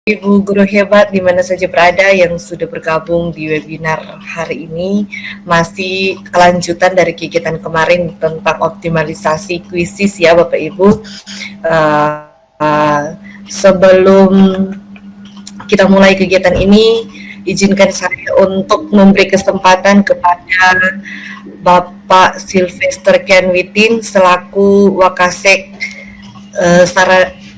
Ibu guru hebat di mana saja berada yang sudah bergabung di webinar hari ini, masih kelanjutan dari kegiatan kemarin tentang optimalisasi kuisis ya Bapak Ibu. Sebelum kita mulai kegiatan ini, izinkan saya untuk memberi kesempatan kepada Bapak Sylvester Kenwitin selaku Wakasek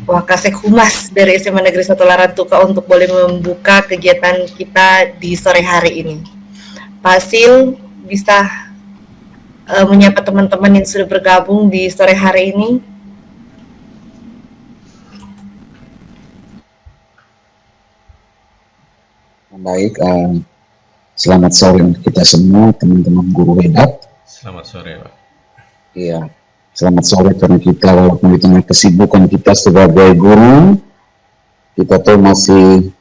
Wakasek Humas dari SMA Negeri 1 Larantuka untuk boleh membuka kegiatan kita di sore hari ini. Pak Sil bisa menyapa teman-teman yang sudah bergabung di sore hari ini. Baik, selamat sore untuk kita semua, teman-teman guru hebat. Selamat sore, Pak. Iya, selamat sore karena kita walaupun di tengah kesibukan kita sebagai guru, kita tuh masih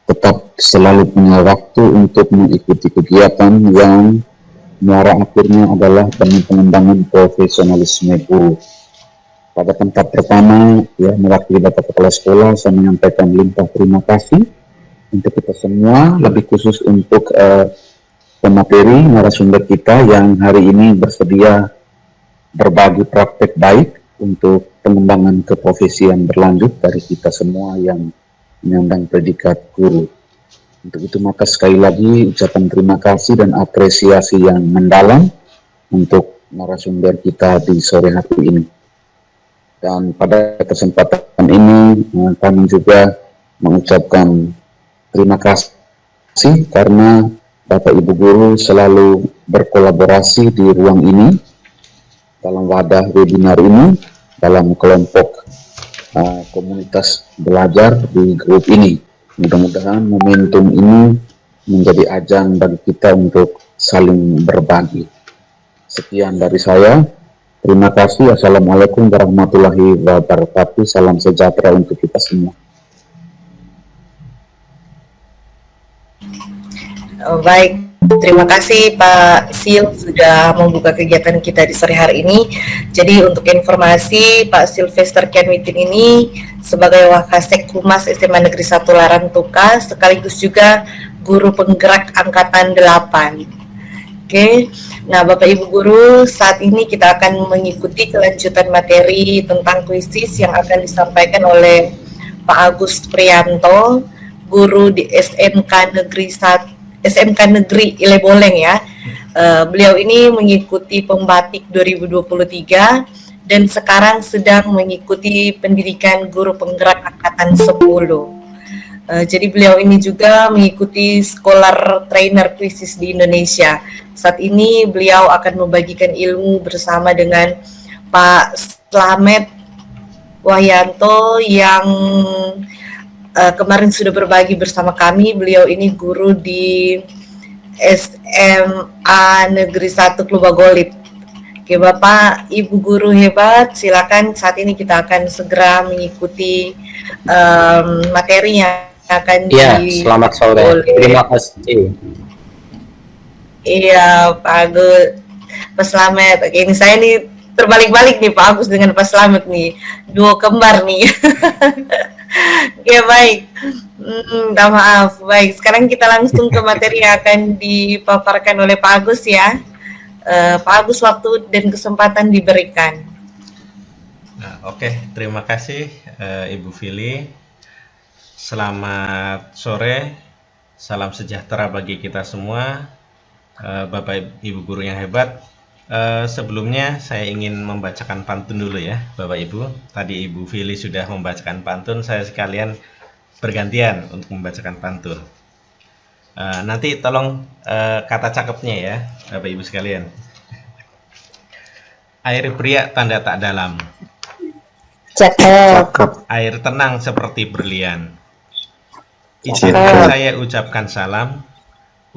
tetap selalu punya waktu untuk mengikuti kegiatan yang muara akhirnya adalah pengembangan profesionalisme guru. Pada tempat pertama, ya mewakili Bapak Kepala Sekolah, saya menyampaikan limpah terima kasih untuk kita semua, lebih khusus untuk pemateri narasumber kita yang hari ini bersedia berbagi praktek baik untuk pengembangan keprofesian berlanjut dari kita semua yang menyandang predikat guru. Untuk itu maka sekali lagi ucapan terima kasih dan apresiasi yang mendalam untuk narasumber kita di sore hari ini. Dan pada kesempatan ini kami juga mengucapkan terima kasih karena Bapak Ibu Guru selalu berkolaborasi di ruang ini, dalam wadah webinar ini, dalam kelompok komunitas belajar di grup ini. Mudah-mudahan momentum ini menjadi ajang bagi kita untuk saling berbagi. Sekian dari saya. Terima kasih. Assalamualaikum warahmatullahi wabarakatuh. Salam sejahtera untuk kita semua. Baik, terima kasih Pak Sil sudah membuka kegiatan kita di sore hari ini. Jadi untuk informasi, Pak Sylvester Kenwitin ini sebagai Wakasek Humas SMA Negeri 1 Larantuka sekaligus juga guru penggerak angkatan 8. Oke, nah Bapak Ibu Guru, saat ini kita akan mengikuti kelanjutan materi tentang kuisis yang akan disampaikan oleh Pak Agus Prianto, guru di SMK Negeri Ileboleng ya. Beliau ini mengikuti Pembatik 2023 dan sekarang sedang mengikuti pendidikan guru penggerak angkatan 10. Jadi beliau ini juga mengikuti Scholar Trainer Kuisis di Indonesia. Saat ini beliau akan membagikan ilmu bersama dengan Pak Slamet Wahyanto yang kemarin sudah berbagi bersama kami. Beliau ini guru di SMA Negeri 1 Klubagolip. Oke Bapak, Ibu guru hebat, silakan saat ini kita akan segera mengikuti materi yang akan selamat sore. Terima kasih. Iya, Pak Agus, Pak Slamet. Oke, ini saya nih terbalik-balik nih Pak Agus dengan Pak Slamet nih, duo kembar nih. Ya baik, minta maaf. Baik, sekarang kita langsung ke materi yang akan dipaparkan oleh Pak Agus ya. Pak Agus, waktu dan kesempatan diberikan. Oke, terima kasih Ibu Vili. Selamat sore, salam sejahtera bagi kita semua, Bapak Ibu guru yang hebat. Sebelumnya saya ingin membacakan pantun dulu ya Bapak Ibu. Tadi Ibu Vili sudah membacakan pantun, saya sekalian bergantian untuk membacakan pantun. Nanti tolong kata cakepnya ya Bapak Ibu sekalian. Air pria tanda tak dalam, Cakep. air tenang seperti berlian. Izinkan saya ucapkan salam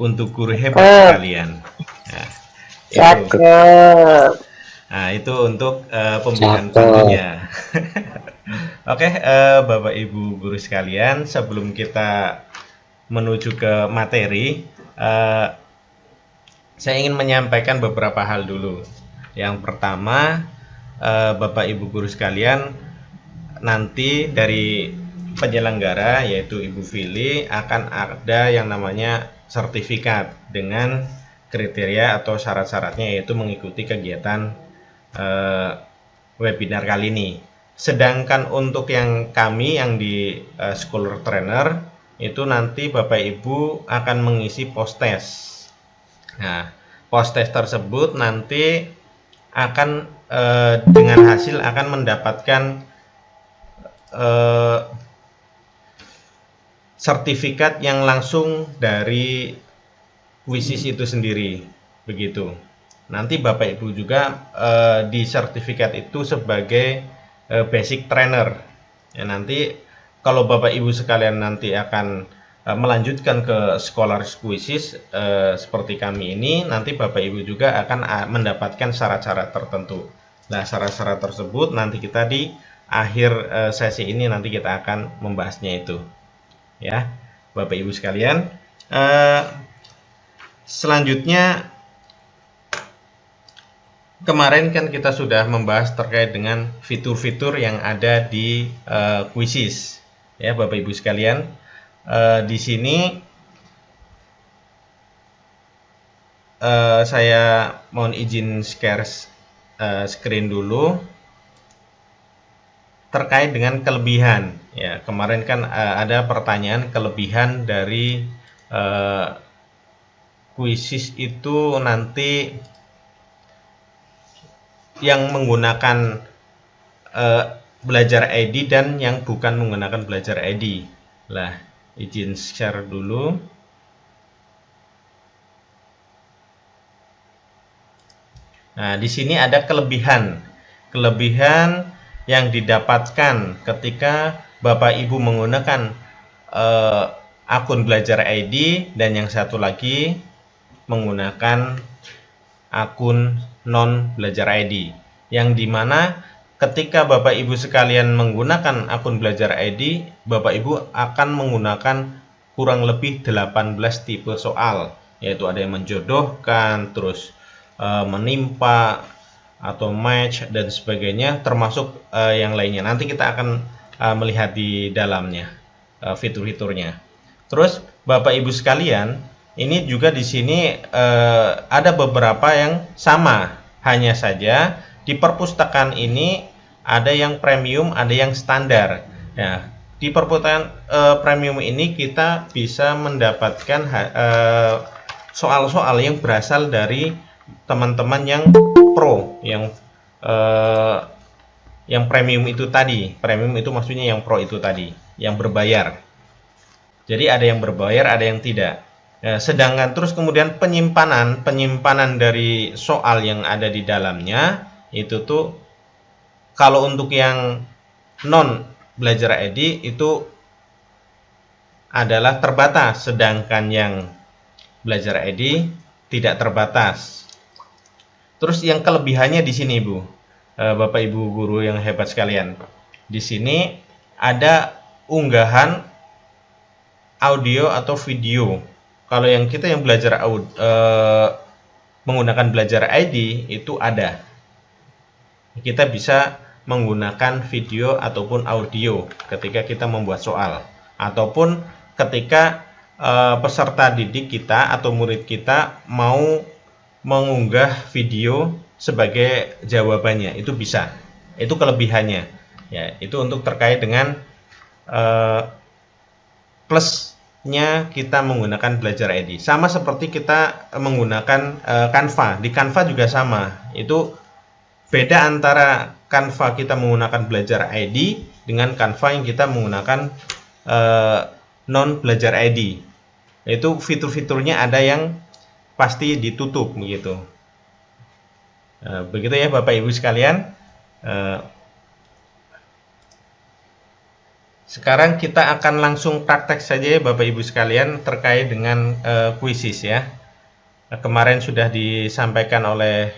untuk guru hebat sekalian. Nah, itu untuk pembukaan pantunnya. Oke, Bapak Ibu guru sekalian, sebelum kita menuju ke materi, saya ingin menyampaikan beberapa hal dulu. Yang pertama, Bapak Ibu guru sekalian, nanti dari penyelenggara yaitu Ibu Vili akan ada yang namanya sertifikat dengan kriteria atau syarat-syaratnya, yaitu mengikuti kegiatan webinar kali ini. Sedangkan untuk yang kami yang di Scholar Trainer itu nanti Bapak Ibu akan mengisi post test. Nah, post test tersebut nanti akan dengan hasil akan mendapatkan sertifikat yang langsung dari WISIS itu sendiri, begitu. Nanti Bapak Ibu juga di sertifikat itu sebagai basic trainer. Ya, nanti kalau Bapak Ibu sekalian nanti akan melanjutkan ke Scholar WISIS seperti kami ini, nanti Bapak Ibu juga akan mendapatkan syarat-syarat tertentu. Nah, syarat-syarat tersebut nanti kita di akhir sesi ini nanti kita akan membahasnya itu. Ya, Bapak Ibu sekalian. Selanjutnya, kemarin kan kita sudah membahas terkait dengan fitur-fitur yang ada di WISIS. Ya, Bapak Ibu sekalian. Di sini saya mohon izin share screen dulu terkait dengan kelebihan. Ya, kemarin kan ada pertanyaan kelebihan dari WISIS itu nanti yang menggunakan belajar ID dan yang bukan menggunakan belajar ID. Lah, izin share dulu. Nah, di sini ada kelebihan yang didapatkan ketika Bapak Ibu menggunakan akun belajar ID dan yang satu lagi menggunakan akun non belajar ID, yang dimana ketika Bapak Ibu sekalian menggunakan akun belajar ID, Bapak Ibu akan menggunakan kurang lebih 18 tipe soal, yaitu ada yang menjodohkan, terus menimpa atau match dan sebagainya, termasuk yang lainnya. Nanti kita akan melihat di dalamnya fitur-fiturnya. Terus Bapak Ibu sekalian, ini juga di sini ada beberapa yang sama, hanya saja di perpustakaan ini ada yang premium, ada yang standar. Nah, di perpustakaan premium ini kita bisa mendapatkan soal-soal yang berasal dari teman-teman yang pro, yang premium itu tadi. Premium itu maksudnya yang pro itu tadi, yang berbayar. Jadi ada yang berbayar, ada yang tidak. Sedangkan terus kemudian penyimpanan dari soal yang ada di dalamnya itu tuh, kalau untuk yang non belajar ID itu adalah terbatas, sedangkan yang belajar ID tidak terbatas. Terus yang kelebihannya di sini, Bu, Bapak Ibu guru yang hebat sekalian, di sini ada unggahan audio atau video. Kalau yang kita yang belajar menggunakan belajar ID itu ada. Kita bisa menggunakan video ataupun audio ketika kita membuat soal, ataupun ketika peserta didik kita atau murid kita mau mengunggah video sebagai jawabannya, itu bisa. Itu kelebihannya. Ya, itu untuk terkait dengan plusnya kita menggunakan belajar ID. Sama seperti kita menggunakan Canva. Di Canva juga sama. Itu beda antara Canva kita menggunakan belajar ID dengan Canva yang kita menggunakan non belajar ID. Itu fitur-fiturnya ada yang pasti ditutup begitu. Begitu ya Bapak Ibu sekalian. Sekarang kita akan langsung praktek saja ya Bapak Ibu sekalian terkait dengan WISIS ya. Kemarin sudah disampaikan oleh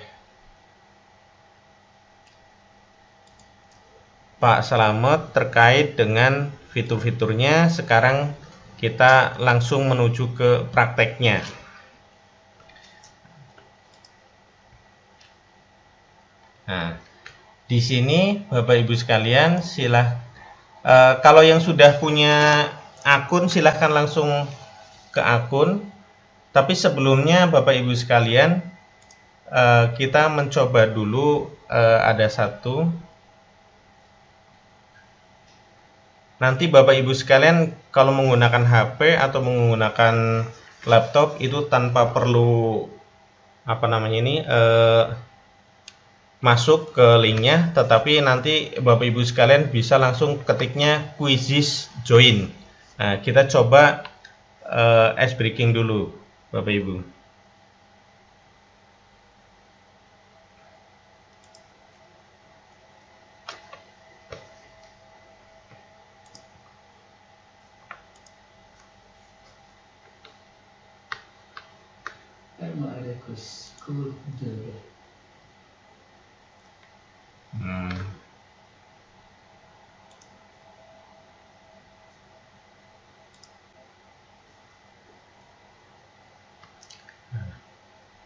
Pak Slamet terkait dengan fitur-fiturnya. Sekarang kita langsung menuju ke prakteknya. Nah, di sini Bapak Ibu sekalian Kalau yang sudah punya akun silahkan langsung ke akun. Tapi sebelumnya Bapak Ibu sekalian, kita mencoba dulu ada satu. Nanti Bapak Ibu sekalian kalau menggunakan HP atau menggunakan laptop itu tanpa perlu masuk ke linknya, tetapi nanti Bapak Ibu sekalian bisa langsung ketiknya Quizizz join. Nah, kita coba ice breaking dulu Bapak Ibu.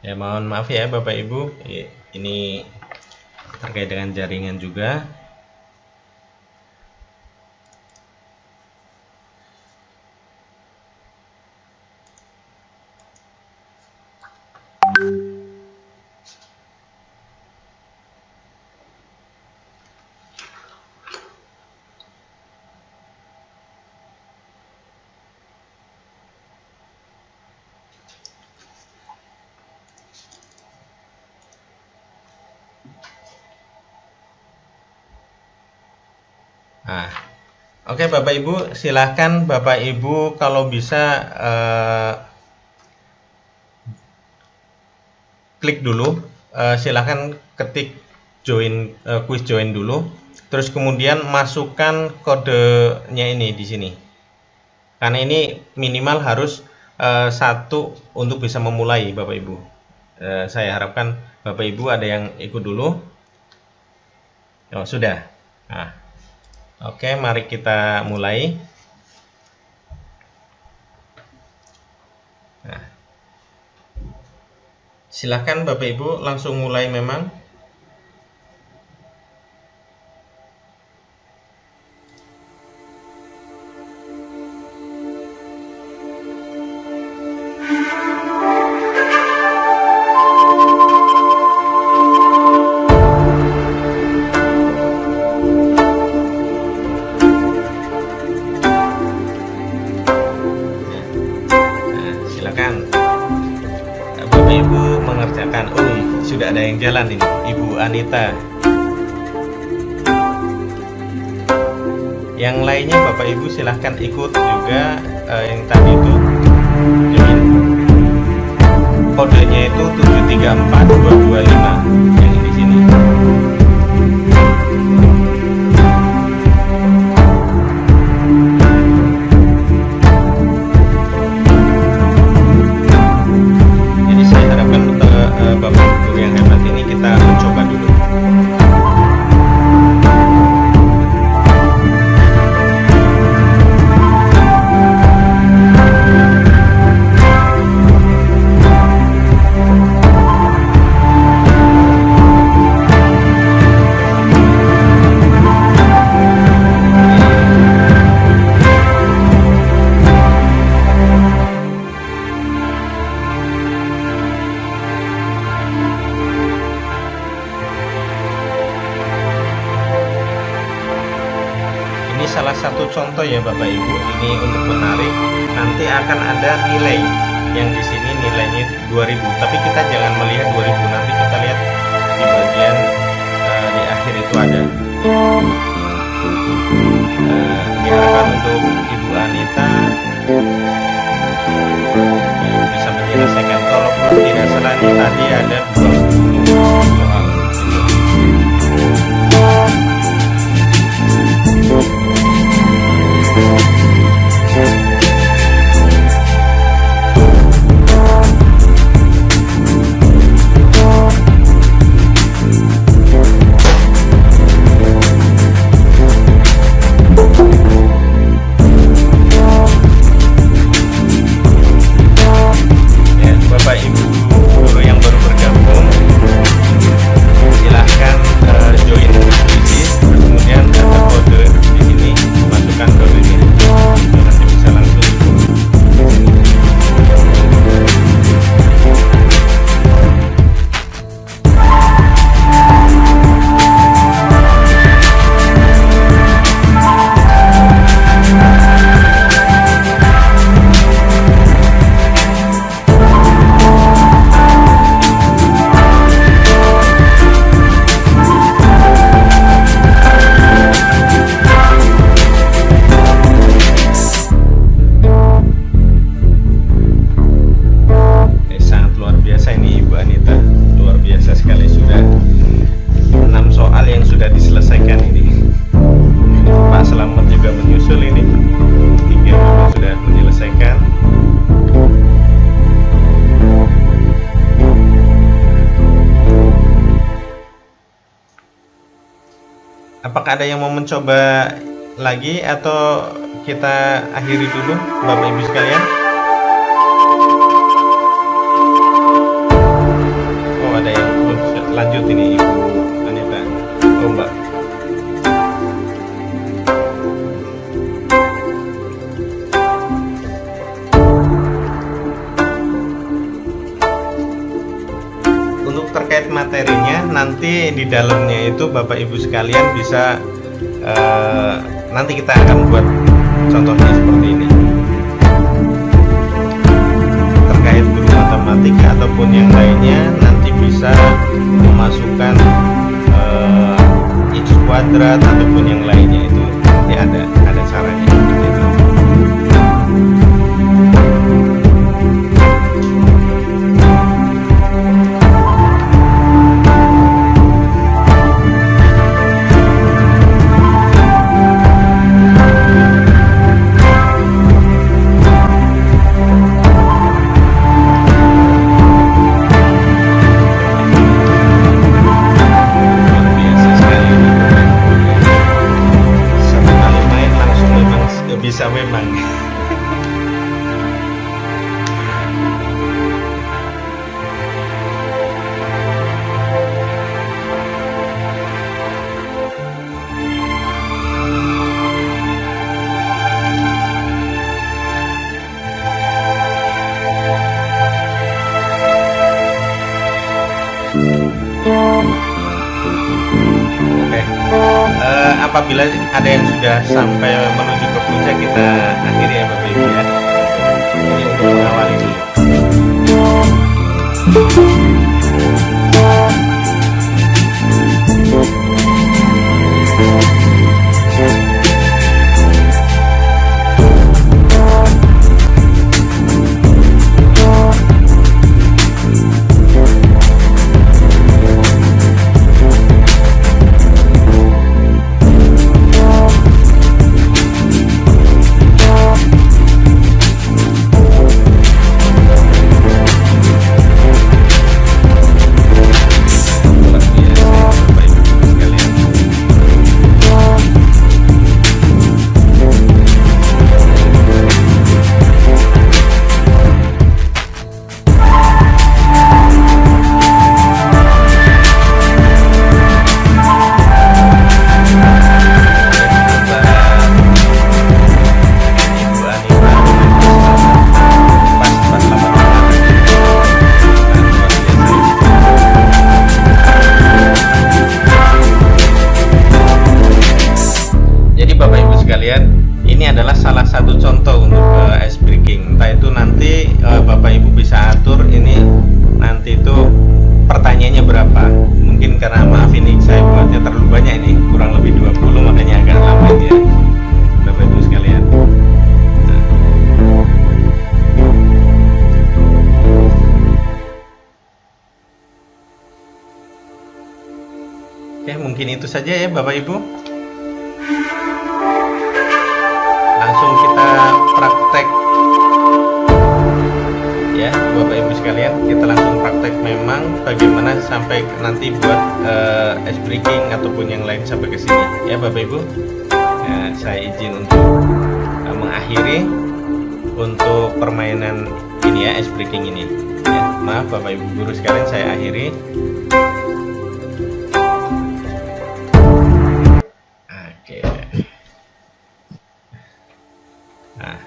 Ya, mohon maaf ya Bapak Ibu, ini terkait dengan jaringan juga. Nah, oke Bapak Ibu, silahkan Bapak Ibu kalau bisa klik dulu, silahkan ketik join, quiz join dulu, terus kemudian masukkan kodenya ini di sini. Karena ini minimal harus 1 untuk bisa memulai Bapak Ibu. Saya harapkan Bapak Ibu ada yang ikut dulu. Oh, sudah. Nah. Oke, mari kita mulai. Nah, silahkan Bapak Ibu langsung mulai memang. Sudah ada yang jalan ini, Ibu Anita. Yang lainnya Bapak Ibu silahkan ikut juga, yang tadi itu join. Kodenya itu 734225 yang di sini. Jadi saya harapkan Bapak Ibu yang hebat ini kita mencoba dulu. Ini salah satu contoh ya Bapak Ibu, ini untuk menarik. Nanti akan ada nilai yang di sini nilainya 2000, tapi kita jangan melihat 2000, nanti kita lihat di bagian di akhir itu ada. Diharapkan untuk Ibu Anita bisa menyelesaikan. Kalau tidak salah ini tadi ada 20 soal. Bapak Ibu guru yang baru bergabung, Pak Selamat juga menyusul ini. 3 memang sudah menyelesaikan. Apakah ada yang mau mencoba lagi atau kita akhiri dulu, Bapak Ibu sekalian? Oh, ada yang lanjut ini, Ibu Anita. Oh, Mbak. Untuk terkait materinya, nanti di dalamnya itu Bapak Ibu sekalian bisa nanti kita akan buat contohnya seperti ini. Terkait guru matematika ataupun yang lainnya, nanti bisa memasukkan X kuadrat ataupun yang lainnya, itu nanti ada caranya seperti itu. Bisa memang. Apabila ada yang sudah sampai menuju ke puncak, kita akhiri ya Bapak Ibu ya. Ini untuk mengawali dulu. Ini adalah salah satu contoh untuk ice breaking. Entah itu nanti Bapak Ibu bisa atur ini nanti itu pertanyaannya berapa. Mungkin karena maaf ini saya buatnya terlalu banyak ini, kurang lebih 20, makanya agak lama ini ya Bapak Ibu sekalian. Oke, mungkin itu saja ya Bapak Ibu. Langsung kita praktek ya Bapak Ibu sekalian, kita langsung praktek memang bagaimana sampai nanti buat ice breaking ataupun yang lain sampai ke sini ya Bapak Ibu. Ya, saya izin untuk mengakhiri untuk permainan ini ya, ice breaking ini ya. Maaf Bapak Ibu guru sekalian, saya akhiri. Oke. Nah.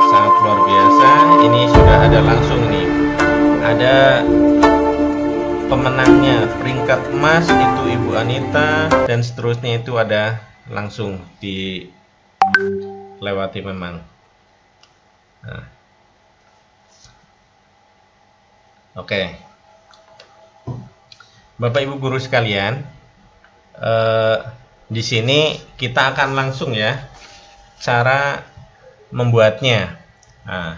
Sangat luar biasa. Ini sudah ada langsung nih. Ada pemenangnya, peringkat emas itu Ibu Anita, dan seterusnya itu ada langsung dilewati memang. Nah. Oke. Bapak Ibu guru sekalian, di sini kita akan langsung ya cara membuatnya. Nah,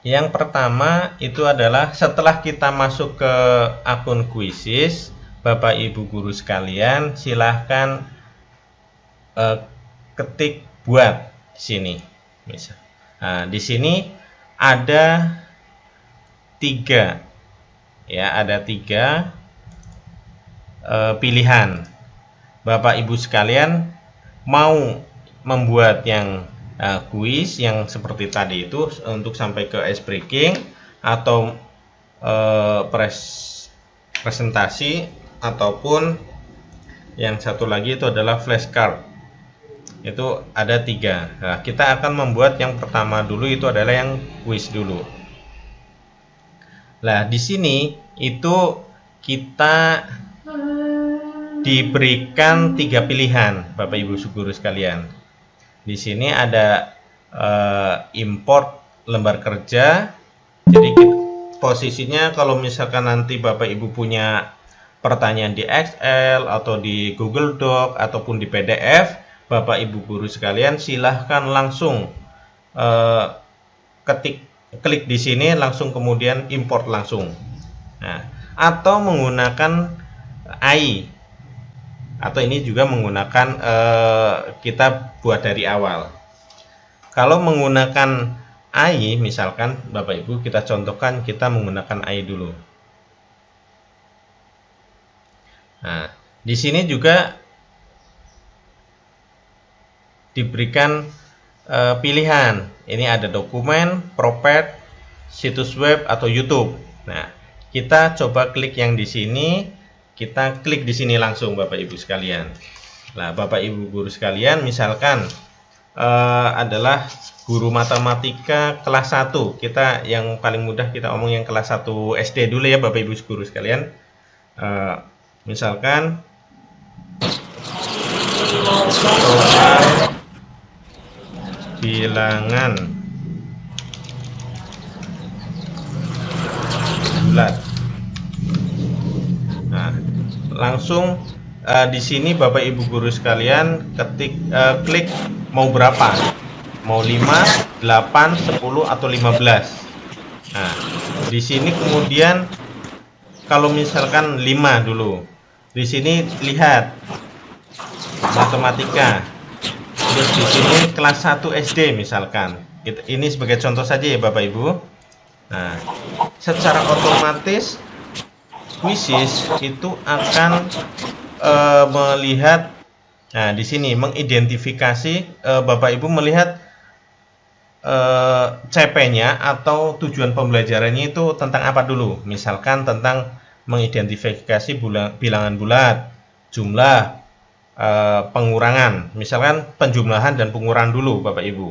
Yang pertama itu adalah setelah kita masuk ke akun Quizizz, Bapak Ibu guru sekalian, silahkan ketik buat di sini. Misal. Nah, di sini ada 3, ya, ada 3 pilihan. Bapak Ibu sekalian mau membuat yang kuis yang seperti tadi itu untuk sampai ke ice breaking, atau presentasi, ataupun yang satu lagi itu adalah flashcard. Itu ada 3. Nah, kita akan membuat yang pertama dulu, itu adalah yang kuis dulu. Nah, di sini itu kita diberikan 3 pilihan, Bapak Ibu guru sekalian. Di sini ada import lembar kerja. Jadi posisinya kalau misalkan nanti Bapak Ibu punya pertanyaan di Excel atau di Google Doc ataupun di PDF, Bapak Ibu guru sekalian silahkan langsung klik di sini, langsung kemudian import langsung. Nah, atau menggunakan AI, atau ini juga menggunakan kita buat dari awal. Kalau menggunakan AI, misalkan Bapak Ibu, kita contohkan kita menggunakan AI dulu. Nah, di sini juga diberikan pilihan. Ini ada dokumen, Propet, situs web, atau YouTube. Nah, kita coba klik yang di sini. Kita klik di sini langsung, Bapak Ibu sekalian. Nah, Bapak Ibu guru sekalian, misalkan adalah guru matematika kelas 1. Kita yang paling mudah kita omong yang kelas 1 SD dulu ya, Bapak Ibu guru sekalian. Misalkan soal bilangan bulat. Nah, langsung di sini Bapak Ibu guru sekalian klik mau berapa, mau 5, 8, 10, atau 15. Nah, di sini kemudian kalau misalkan 5 dulu, di sini lihat matematika, terus di sini kelas 1 SD misalkan. Ini sebagai contoh saja ya Bapak Ibu. Nah, secara otomatis Quizizz itu akan melihat, nah di sini mengidentifikasi, Bapak Ibu melihat CP-nya atau tujuan pembelajarannya itu tentang apa dulu. Misalkan tentang mengidentifikasi bilangan bulat, jumlah, pengurangan, misalkan penjumlahan dan pengurangan dulu Bapak Ibu.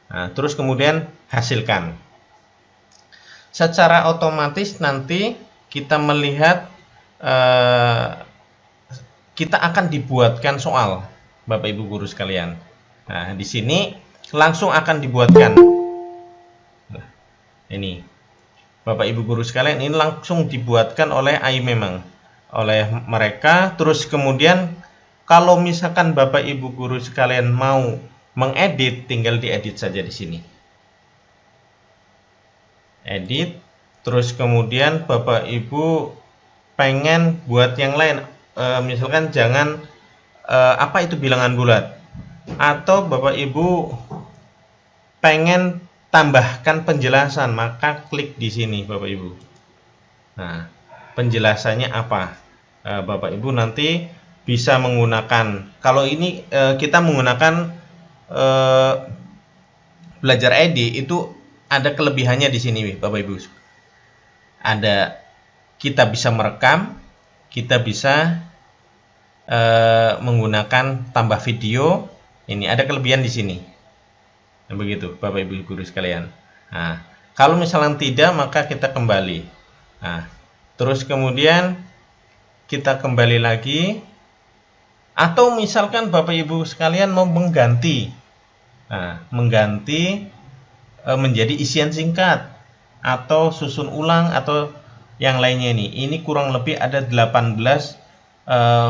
Nah, terus kemudian hasilkan. Secara otomatis nanti kita melihat kita akan dibuatkan soal, Bapak Ibu guru sekalian. Nah, di sini langsung akan dibuatkan. Nah, ini Bapak Ibu guru sekalian, ini langsung dibuatkan oleh AI memang, oleh mereka. Terus kemudian kalau misalkan Bapak Ibu guru sekalian mau mengedit, tinggal diedit saja di sini. Edit. Terus kemudian Bapak Ibu pengen buat yang lain, misalkan jangan apa itu bilangan bulat, atau Bapak Ibu pengen tambahkan penjelasan, maka klik di sini Bapak Ibu. Nah, penjelasannya apa? Bapak Ibu nanti bisa menggunakan, kalau ini kita menggunakan belajar ID, itu ada kelebihannya di sini Bapak Ibu. Kita bisa merekam, kita bisa menggunakan tambah video. Ini ada kelebihan di sini. Nah, begitu Bapak Ibu guru sekalian. Nah, kalau misalnya tidak, maka kita kembali. Nah, terus kemudian kita kembali lagi, atau misalkan Bapak Ibu sekalian mau mengganti, mengganti menjadi isian singkat atau susun ulang atau yang lainnya. Ini kurang lebih ada 18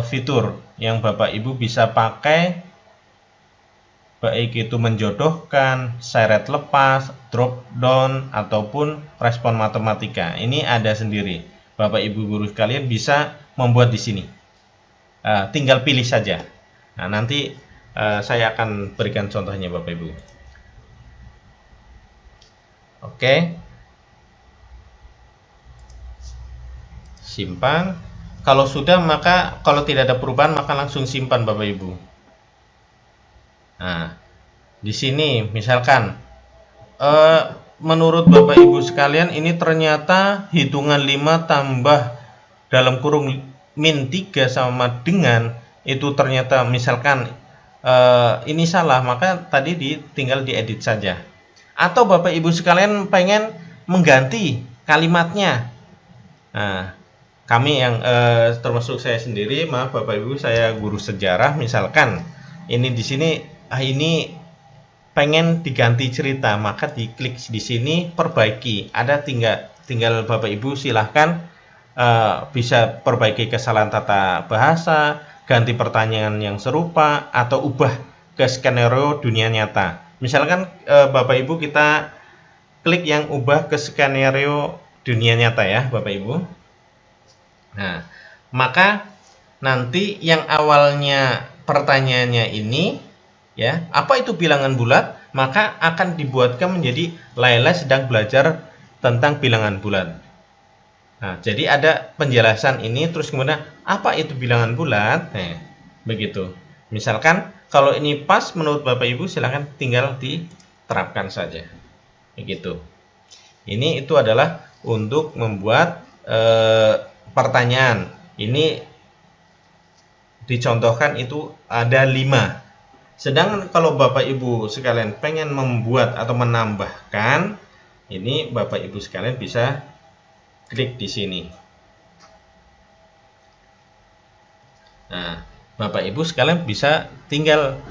fitur yang Bapak Ibu bisa pakai baik itu menjodohkan, seret lepas, drop down, ataupun respon matematika. Ini ada sendiri. Bapak Ibu guru sekalian bisa membuat di sini. Tinggal pilih saja. Nah, nanti saya akan berikan contohnya Bapak Ibu. Oke. Simpan. Kalau sudah, maka kalau tidak ada perubahan maka langsung simpan Bapak Ibu. Nah, di sini misalkan menurut Bapak Ibu sekalian ini ternyata hitungan 5 tambah dalam kurung min 3 sama dengan itu ternyata misalkan ini salah, maka tadi tinggal diedit saja. Atau Bapak Ibu sekalian pengen mengganti kalimatnya. Nah, kami yang termasuk saya sendiri, maaf Bapak Ibu, saya guru sejarah, misalkan ini di sini ini pengen diganti cerita, maka diklik di sini perbaiki. Ada tinggal Bapak Ibu silahkan bisa perbaiki kesalahan tata bahasa, ganti pertanyaan yang serupa, atau ubah ke skenario dunia nyata. Misalkan Bapak Ibu kita klik yang ubah ke skenario dunia nyata ya Bapak Ibu. Nah, maka nanti yang awalnya pertanyaannya ini ya, apa itu bilangan bulat? Maka akan dibuatkan menjadi Laila sedang belajar tentang bilangan bulat. Nah, jadi ada penjelasan ini, terus kemudian apa itu bilangan bulat? Nah, begitu. Misalkan kalau ini pas menurut Bapak Ibu, silahkan tinggal diterapkan saja. Begitu. Ini itu adalah untuk membuat pertanyaan. Ini dicontohkan itu ada 5. Sedangkan kalau Bapak Ibu sekalian pengen membuat atau menambahkan, ini Bapak Ibu sekalian bisa klik di sini. Nah, Bapak Ibu sekalian bisa tinggal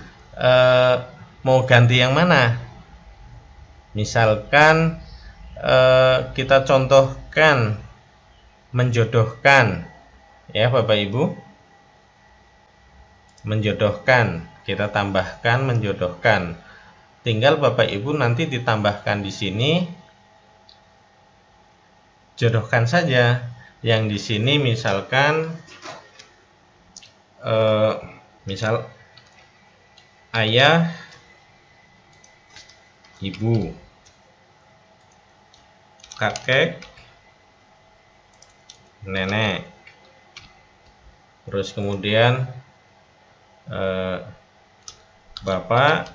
mau ganti yang mana. Misalkan kita contohkan menjodohkan ya Bapak Ibu, menjodohkan, kita tambahkan menjodohkan, tinggal Bapak Ibu nanti ditambahkan di sini jodohkan saja. Yang di sini misalkan misal ayah ibu, kakek nenek, terus kemudian bapak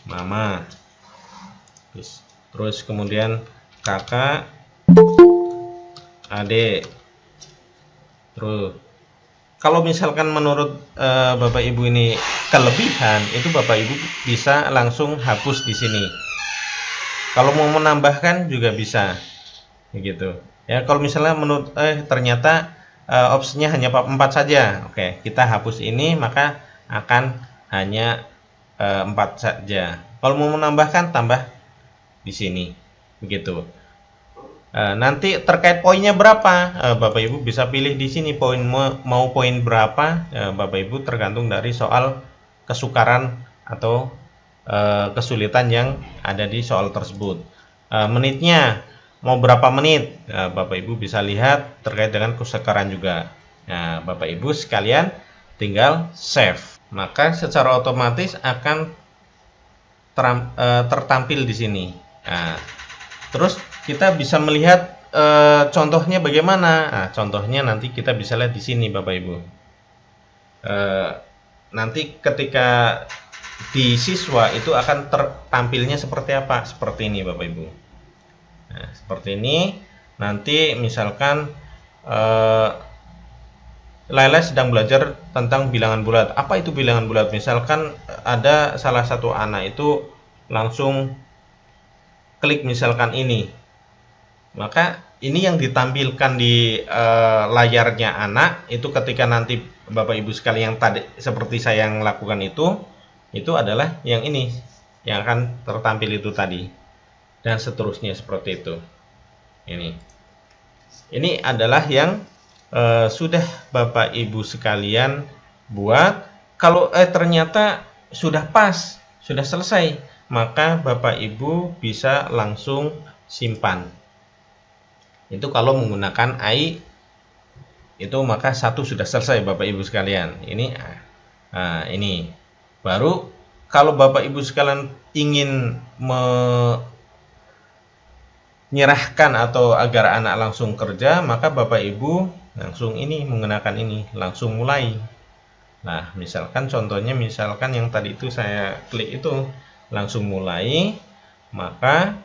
mama, terus kemudian kakak adik. Terus kalau misalkan menurut Bapak Ibu ini kelebihan, itu Bapak Ibu bisa langsung hapus di sini. Kalau mau menambahkan juga bisa begitu ya. Kalau misalnya menurut ternyata opsinya hanya 4 saja, oke, kita hapus ini, maka akan hanya 4 saja. Kalau mau menambahkan, tambah di sini begitu. Nanti terkait poinnya berapa, Bapak Ibu bisa pilih di sini poin, mau poin berapa, Bapak Ibu tergantung dari soal kesukaran atau kesulitan yang ada di soal tersebut. Menitnya mau berapa menit, Bapak Ibu bisa lihat terkait dengan kesukaran juga. Nah, Bapak Ibu sekalian tinggal save, maka secara otomatis akan tertampil di sini. Nah, terus kita bisa melihat contohnya bagaimana. Nah, contohnya nanti kita bisa lihat di sini Bapak Ibu. Nanti ketika di siswa itu akan tertampilnya seperti apa? Seperti ini Bapak Ibu. Nah, seperti ini. Nanti misalkan Laila sedang belajar tentang bilangan bulat. Apa itu bilangan bulat? Misalkan ada salah satu anak itu langsung klik misalkan ini, maka ini yang ditampilkan di layarnya anak itu ketika nanti Bapak Ibu sekalian yang tadi seperti saya yang lakukan itu adalah yang ini yang akan tertampil itu tadi, dan seterusnya seperti itu. Ini adalah yang sudah Bapak Ibu sekalian buat kalau ternyata sudah pas, sudah selesai, maka Bapak Ibu bisa langsung simpan. Itu kalau menggunakan AI itu maka satu sudah selesai Bapak Ibu sekalian. Ini baru kalau Bapak Ibu sekalian ingin menyerahkan atau agar anak langsung kerja, maka Bapak Ibu langsung menggunakan langsung mulai. Nah, misalkan contohnya yang tadi itu saya klik itu langsung mulai, maka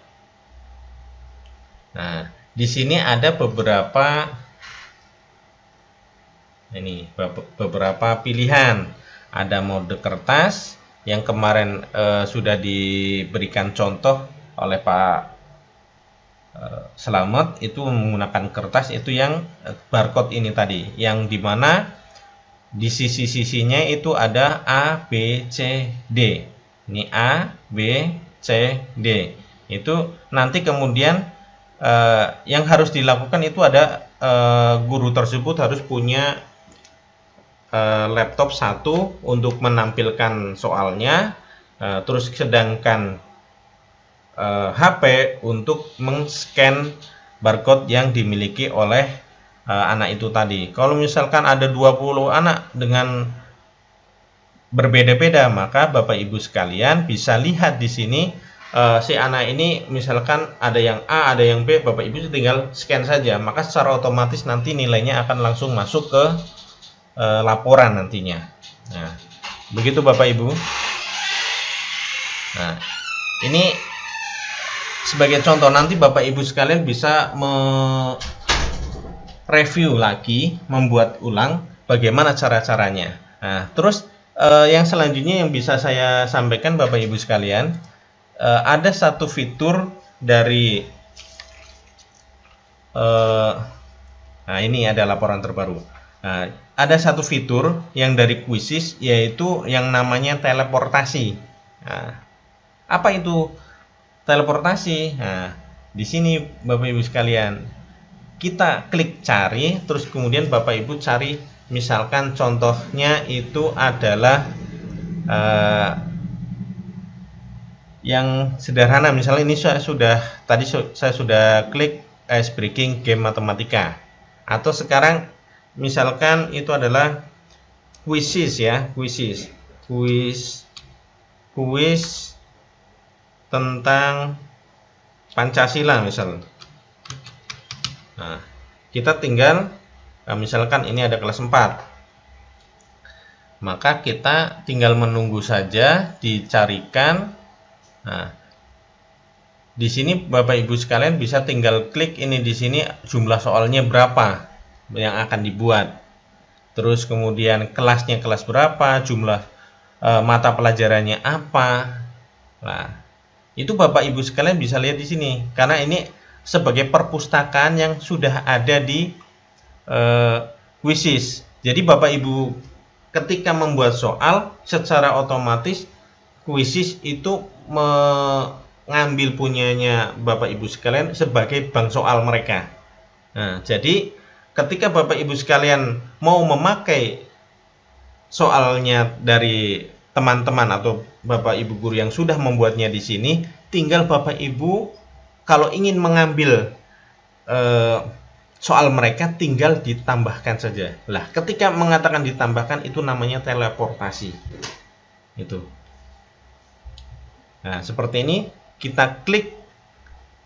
di sini ada beberapa pilihan. Ada mode kertas yang kemarin sudah diberikan contoh oleh Pak Selamat, itu menggunakan kertas, itu yang barcode ini tadi, yang dimana di sisi-sisinya itu ada A, B, C, D. Ini A, B, C, D. Itu nanti kemudian yang harus dilakukan itu ada guru tersebut harus punya laptop satu untuk menampilkan soalnya, terus sedangkan HP untuk meng-scan barcode yang dimiliki oleh anak itu tadi. Kalau misalkan ada 20 anak dengan berbeda-beda, maka Bapak Ibu sekalian bisa lihat di sini si anak ini misalkan ada yang A, ada yang B, Bapak Ibu tinggal scan saja, maka secara otomatis nanti nilainya akan langsung masuk ke laporan nantinya. Nah, begitu Bapak Ibu. Nah, ini sebagai contoh, nanti Bapak Ibu sekalian bisa review lagi, membuat ulang bagaimana cara-caranya. Nah, terus yang selanjutnya yang bisa saya sampaikan Bapak Ibu sekalian, ada satu fitur dari ini ada laporan terbaru. Nah, ada satu fitur yang dari Quizizz, yaitu yang namanya teleportasi. Nah, apa itu teleportasi? Nah, di sini Bapak Ibu sekalian, kita klik cari, terus kemudian Bapak Ibu cari, misalkan contohnya itu adalah yang sederhana. Misalnya ini saya sudah klik ice breaking game matematika, atau sekarang misalkan itu adalah Quizizz ya, Quizizz tentang Pancasila misalnya. Nah, kita tinggal misalkan ini ada kelas 4, maka kita tinggal menunggu saja dicarikan. Nah, di sini Bapak Ibu sekalian bisa tinggal klik ini, di sini jumlah soalnya berapa yang akan dibuat, terus kemudian kelasnya kelas berapa, jumlah mata pelajarannya apa. Nah, itu Bapak Ibu sekalian bisa lihat di sini, karena ini sebagai perpustakaan yang sudah ada di Quizizz. Jadi Bapak Ibu ketika membuat soal, secara otomatis Quizizz itu mengambil punyanya Bapak Ibu sekalian sebagai bank soal mereka. Nah, jadi ketika Bapak Ibu sekalian mau memakai soalnya dari teman-teman atau Bapak Ibu guru yang sudah membuatnya di sini, tinggal Bapak Ibu kalau ingin mengambil soal mereka tinggal ditambahkan saja. Lah, ketika mengatakan ditambahkan itu namanya teleportasi. Itu. Nah, seperti ini kita klik,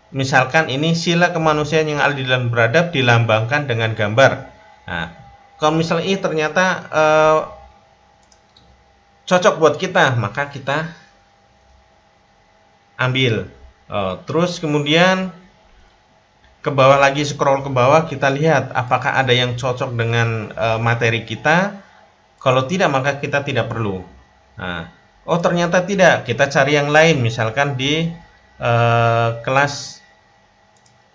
misalkan ini sila kemanusiaan yang adil dan beradab dilambangkan dengan gambar. Nah, kalau misalnya ini ternyata cocok buat kita, maka kita ambil. Terus kemudian ke bawah lagi, scroll ke bawah, kita lihat apakah ada yang cocok dengan materi kita. Kalau tidak, maka kita tidak perlu. Nah, oh ternyata tidak, kita cari yang lain, misalkan di kelas,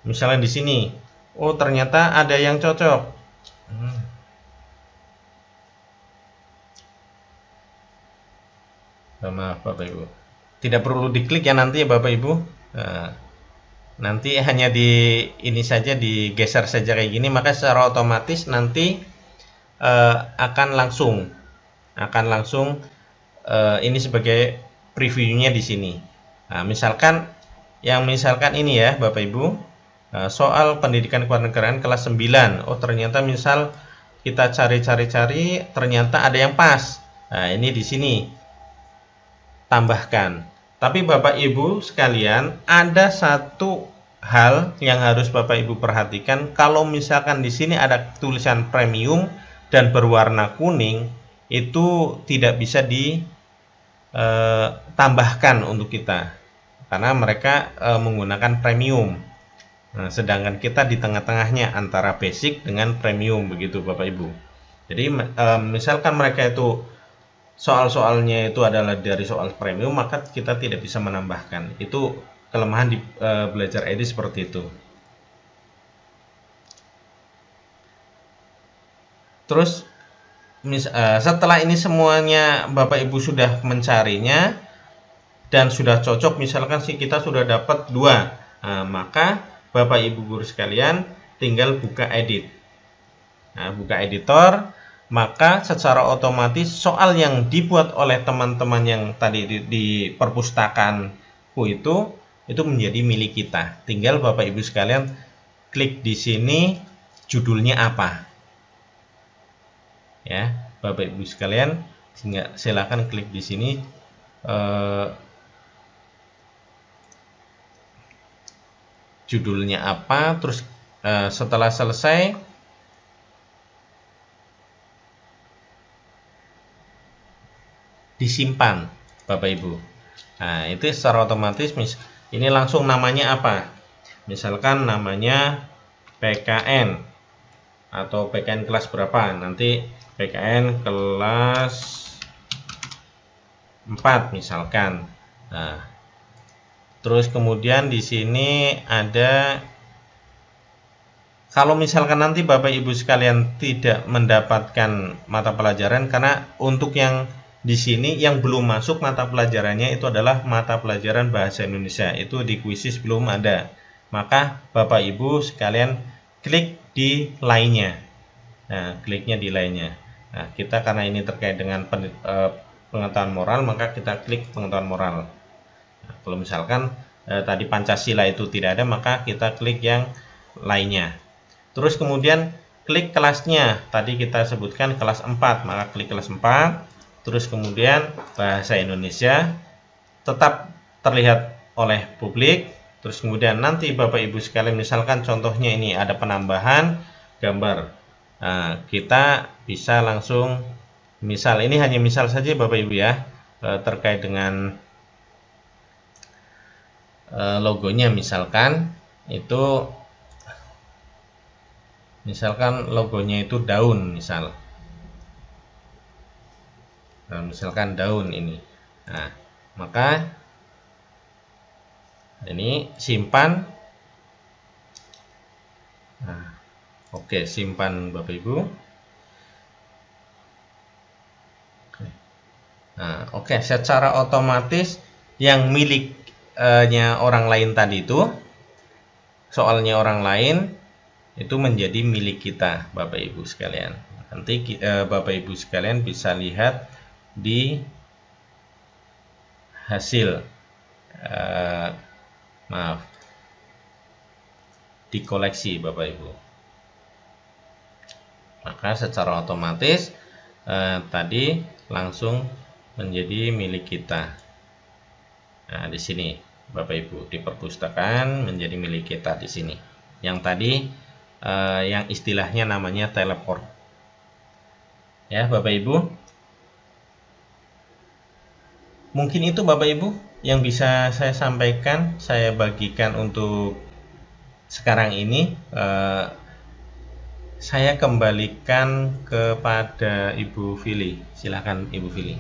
misalnya di sini. Oh ternyata ada yang cocok. Maaf Bapak Ibu, tidak perlu diklik ya nanti ya Bapak Ibu. Nanti hanya di ini saja, digeser saja kayak gini, maka secara otomatis nanti akan langsung akan langsung ini sebagai previewnya di sini. Nah, misalkan ini ya Bapak Ibu, soal pendidikan kewarganegaraan kelas 9. Oh, ternyata misal kita cari-cari ternyata ada yang pas. Nah, ini di sini tambahkan. Tapi Bapak Ibu sekalian, ada satu hal yang harus Bapak Ibu perhatikan. Kalau misalkan di sini ada tulisan premium dan berwarna kuning, itu tidak bisa ditambahkan untuk kita, karena mereka menggunakan premium. Nah, sedangkan kita di tengah-tengahnya antara basic dengan premium, begitu Bapak Ibu. Jadi misalkan mereka itu soal-soalnya itu adalah dari soal premium, maka kita tidak bisa menambahkan. Itu kelemahan di belajar edit seperti itu. Terus setelah ini semuanya Bapak Ibu sudah mencarinya dan sudah cocok, misalkan kita sudah dapat 2, maka Bapak Ibu guru sekalian tinggal buka edit. Nah, buka editor, maka secara otomatis soal yang dibuat oleh teman-teman yang tadi di perpustakaanku itu menjadi milik kita. Tinggal Bapak Ibu sekalian klik di sini judulnya apa. Ya, Bapak Ibu sekalian silakan klik di sini judulnya apa, terus setelah selesai disimpan Bapak Ibu. Nah, itu secara otomatis ini langsung namanya apa? Misalkan namanya PKN atau PKN kelas berapa? Nanti PKN kelas 4 misalkan. Nah, terus kemudian di sini ada, kalau misalkan nanti Bapak Ibu sekalian tidak mendapatkan mata pelajaran, karena untuk yang di sini yang belum masuk mata pelajarannya itu adalah mata pelajaran bahasa Indonesia, itu di kuisis belum ada, maka Bapak Ibu sekalian klik di lainnya. Nah, kliknya di lainnya. Nah, kita karena ini terkait dengan pengetahuan moral, maka kita klik pengetahuan moral. Nah, kalau misalkan tadi Pancasila itu tidak ada, maka kita klik yang lainnya. Terus kemudian klik kelasnya, tadi kita sebutkan kelas 4, maka klik kelas 4. Terus kemudian bahasa Indonesia tetap terlihat oleh publik. Terus kemudian nanti Bapak Ibu sekalian, misalkan contohnya ini ada penambahan gambar, nah, kita bisa langsung, misal ini hanya misal saja Bapak Ibu ya, terkait dengan logonya, misalkan logonya itu daun misal. Nah, misalkan daun ini. Nah, maka ini simpan. Nah, oke, simpan Bapak Ibu. Nah, oke, secara otomatis yang miliknya orang lain tadi itu, soalnya orang lain itu menjadi milik kita Bapak Ibu sekalian. Nanti Bapak Ibu sekalian bisa lihat di hasil di koleksi Bapak Ibu. Maka secara otomatis tadi langsung menjadi milik kita. Nah, di sini Bapak Ibu, di perpustakaan menjadi milik kita di sini. Yang tadi yang istilahnya namanya teleport. Ya, Bapak Ibu. Mungkin itu Bapak Ibu yang bisa saya sampaikan, saya bagikan untuk sekarang ini. Saya kembalikan kepada Ibu Vili. Silakan Ibu Vili.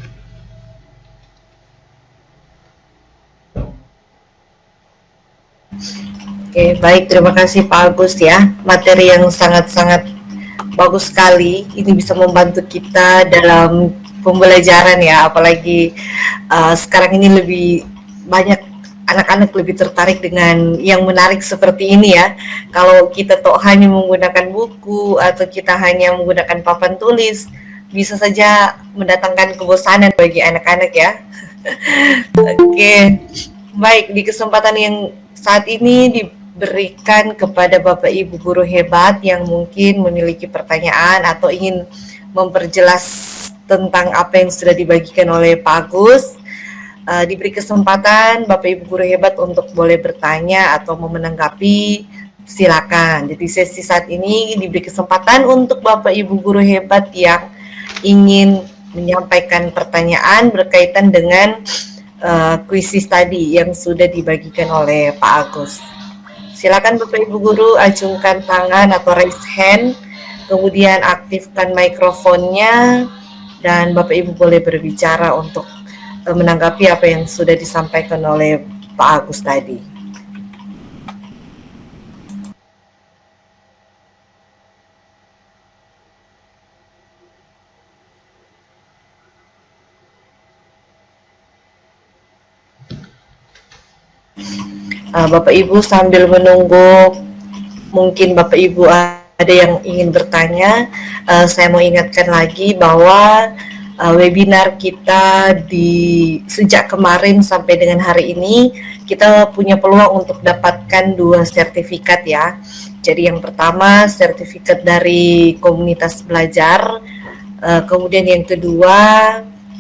Oke, baik, terima kasih Pak Agus ya. Materi yang sangat-sangat bagus sekali. Ini bisa membantu kita dalam pembelajaran ya, apalagi sekarang ini lebih banyak anak-anak lebih tertarik dengan yang menarik seperti ini ya. Kalau kita hanya menggunakan buku atau kita hanya menggunakan papan tulis, bisa saja mendatangkan kebosanan bagi anak-anak ya. Oke, baik, di kesempatan yang saat ini diberikan kepada Bapak Ibu guru hebat yang mungkin memiliki pertanyaan atau ingin memperjelas tentang apa yang sudah dibagikan oleh Pak Agus. Diberi kesempatan Bapak Ibu guru hebat untuk boleh bertanya atau mau menanggapi, silakan. Jadi sesi saat ini diberi kesempatan untuk Bapak Ibu guru hebat yang ingin menyampaikan pertanyaan berkaitan dengan kuisis tadi yang sudah dibagikan oleh Pak Agus. Silakan Bapak Ibu guru acungkan tangan atau raise hand, kemudian aktifkan mikrofonnya, dan Bapak Ibu boleh berbicara untuk menanggapi apa yang sudah disampaikan oleh Pak Agus tadi. Bapak Ibu sambil menunggu, mungkin Bapak Ibu ada yang ingin bertanya, saya mau ingatkan lagi bahwa webinar kita sejak kemarin sampai dengan hari ini kita punya peluang untuk dapatkan 2 sertifikat ya. Jadi yang pertama sertifikat dari komunitas belajar, kemudian yang kedua,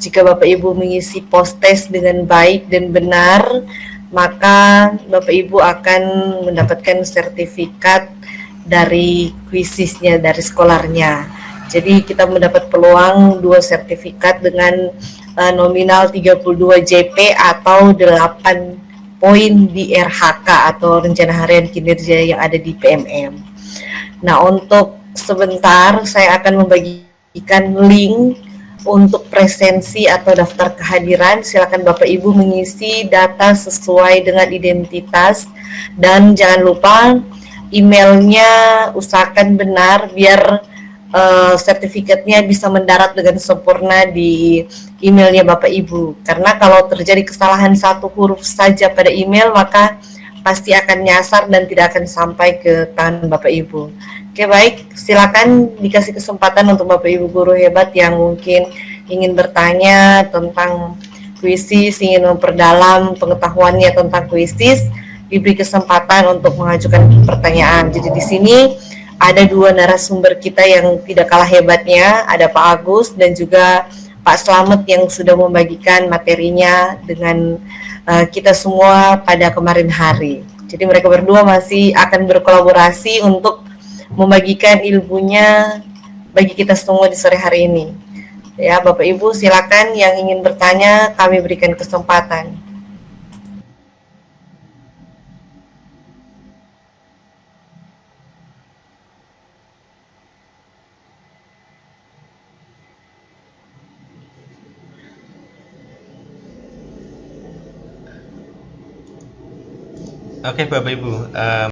jika Bapak Ibu mengisi post-test dengan baik dan benar, maka Bapak Ibu akan mendapatkan sertifikat dari kuisisnya, dari sekolarnya. Jadi kita mendapat peluang 2 sertifikat dengan nominal 32 JP atau 8 poin di RHK atau rencana harian kinerja yang ada di PMM. Nah, untuk sebentar saya akan membagikan link untuk presensi atau daftar kehadiran. Silakan Bapak Ibu mengisi data sesuai dengan identitas, dan jangan lupa emailnya usahakan benar biar sertifikatnya bisa mendarat dengan sempurna di emailnya Bapak Ibu. Karena kalau terjadi kesalahan 1 huruf saja pada email, maka pasti akan nyasar dan tidak akan sampai ke tangan Bapak Ibu. Oke, baik, silakan dikasih kesempatan untuk Bapak Ibu guru hebat yang mungkin ingin bertanya tentang kuisis, ingin memperdalam pengetahuannya tentang kuisis, diberi kesempatan untuk mengajukan pertanyaan. Jadi di sini ada 2 narasumber kita yang tidak kalah hebatnya, ada Pak Agus dan juga Pak Slamet yang sudah membagikan materinya dengan kita semua pada kemarin hari. Jadi mereka berdua masih akan berkolaborasi untuk membagikan ilmunya bagi kita semua di sore hari ini. Ya, Bapak Ibu silakan yang ingin bertanya, kami berikan kesempatan. Oke Bapak Ibu,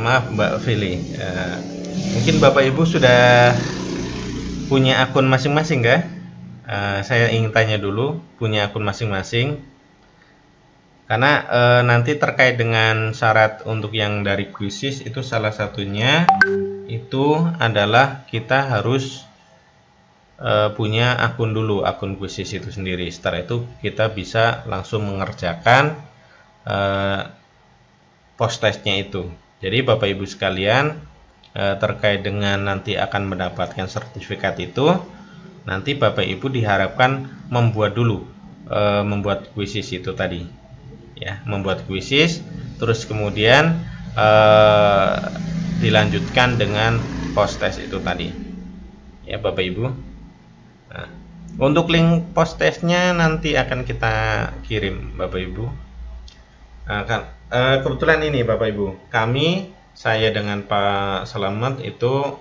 maaf Mbak Fili, mungkin Bapak Ibu sudah punya akun masing-masing kah? Saya ingin tanya dulu, punya akun masing-masing, karena nanti terkait dengan syarat untuk yang dari kuisis itu salah satunya itu adalah kita harus punya akun dulu, akun kuisis itu sendiri. Setelah itu kita bisa langsung mengerjakan post testnya itu. Jadi Bapak Ibu sekalian, terkait dengan nanti akan mendapatkan sertifikat itu, nanti Bapak Ibu diharapkan membuat dulu, membuat kuisis itu tadi, ya, membuat kuisis, terus kemudian dilanjutkan dengan post test itu tadi, ya Bapak Ibu. Nah, untuk link post testnya nanti akan kita kirim Bapak Ibu. Kebetulan ini Bapak Ibu, saya dengan Pak Slamet itu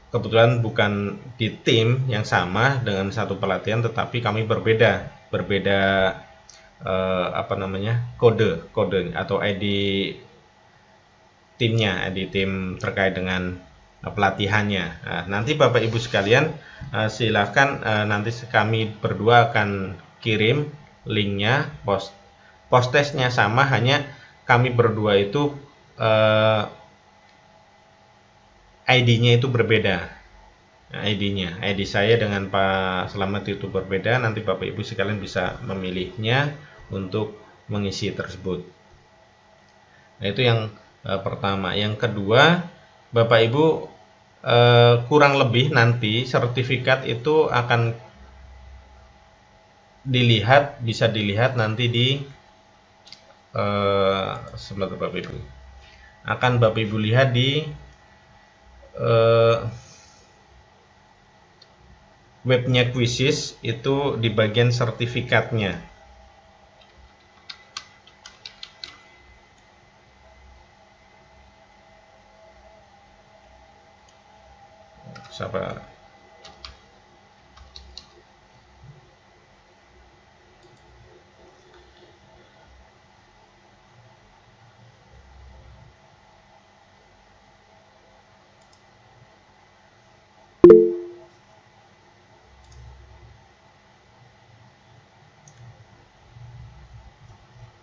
kebetulan bukan di tim yang sama dengan satu pelatihan, tetapi kami berbeda kode atau ID timnya, ID tim terkait dengan pelatihannya. Nah, nanti Bapak Ibu sekalian silahkan, nanti kami berdua akan kirim linknya. Post testnya sama, hanya kami berdua itu ID-nya itu berbeda. ID-nya. ID saya dengan Pak Slamet itu berbeda, nanti Bapak Ibu sekalian bisa memilihnya untuk mengisi tersebut. Nah, itu yang pertama. Yang kedua, Bapak Ibu kurang lebih nanti sertifikat itu akan bisa dilihat nanti di sebelah Bapak Ibu. Akan Bapak Ibu lihat di webnya Quizizz itu di bagian sertifikatnya. Siapa?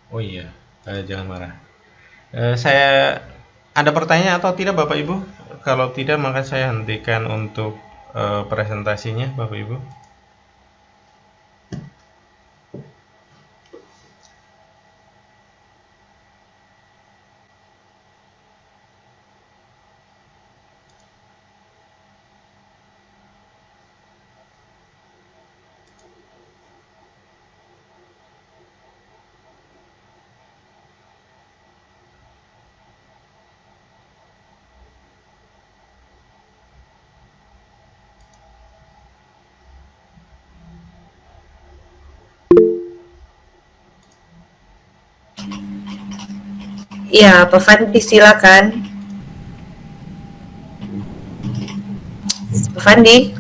Oh iya, jangan marah. Saya ada pertanyaan atau tidak Bapak Ibu? Kalau tidak maka saya hentikan untuk presentasinya Bapak Ibu. Iya, Pak Fandi silakan. Pak Fandi,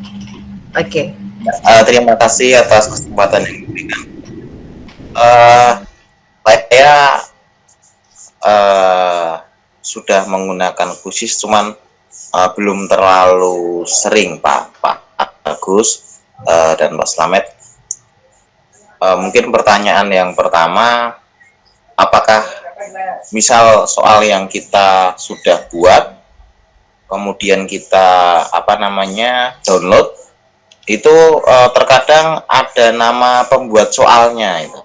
oke. Terima kasih atas kesempatan yang diberikan. Saya sudah menggunakan Quizizz, cuman belum terlalu sering Pak Agus dan Pak Slamet. Mungkin pertanyaan yang pertama, apakah misal soal yang kita sudah buat, kemudian kita download, itu terkadang ada nama pembuat soalnya itu.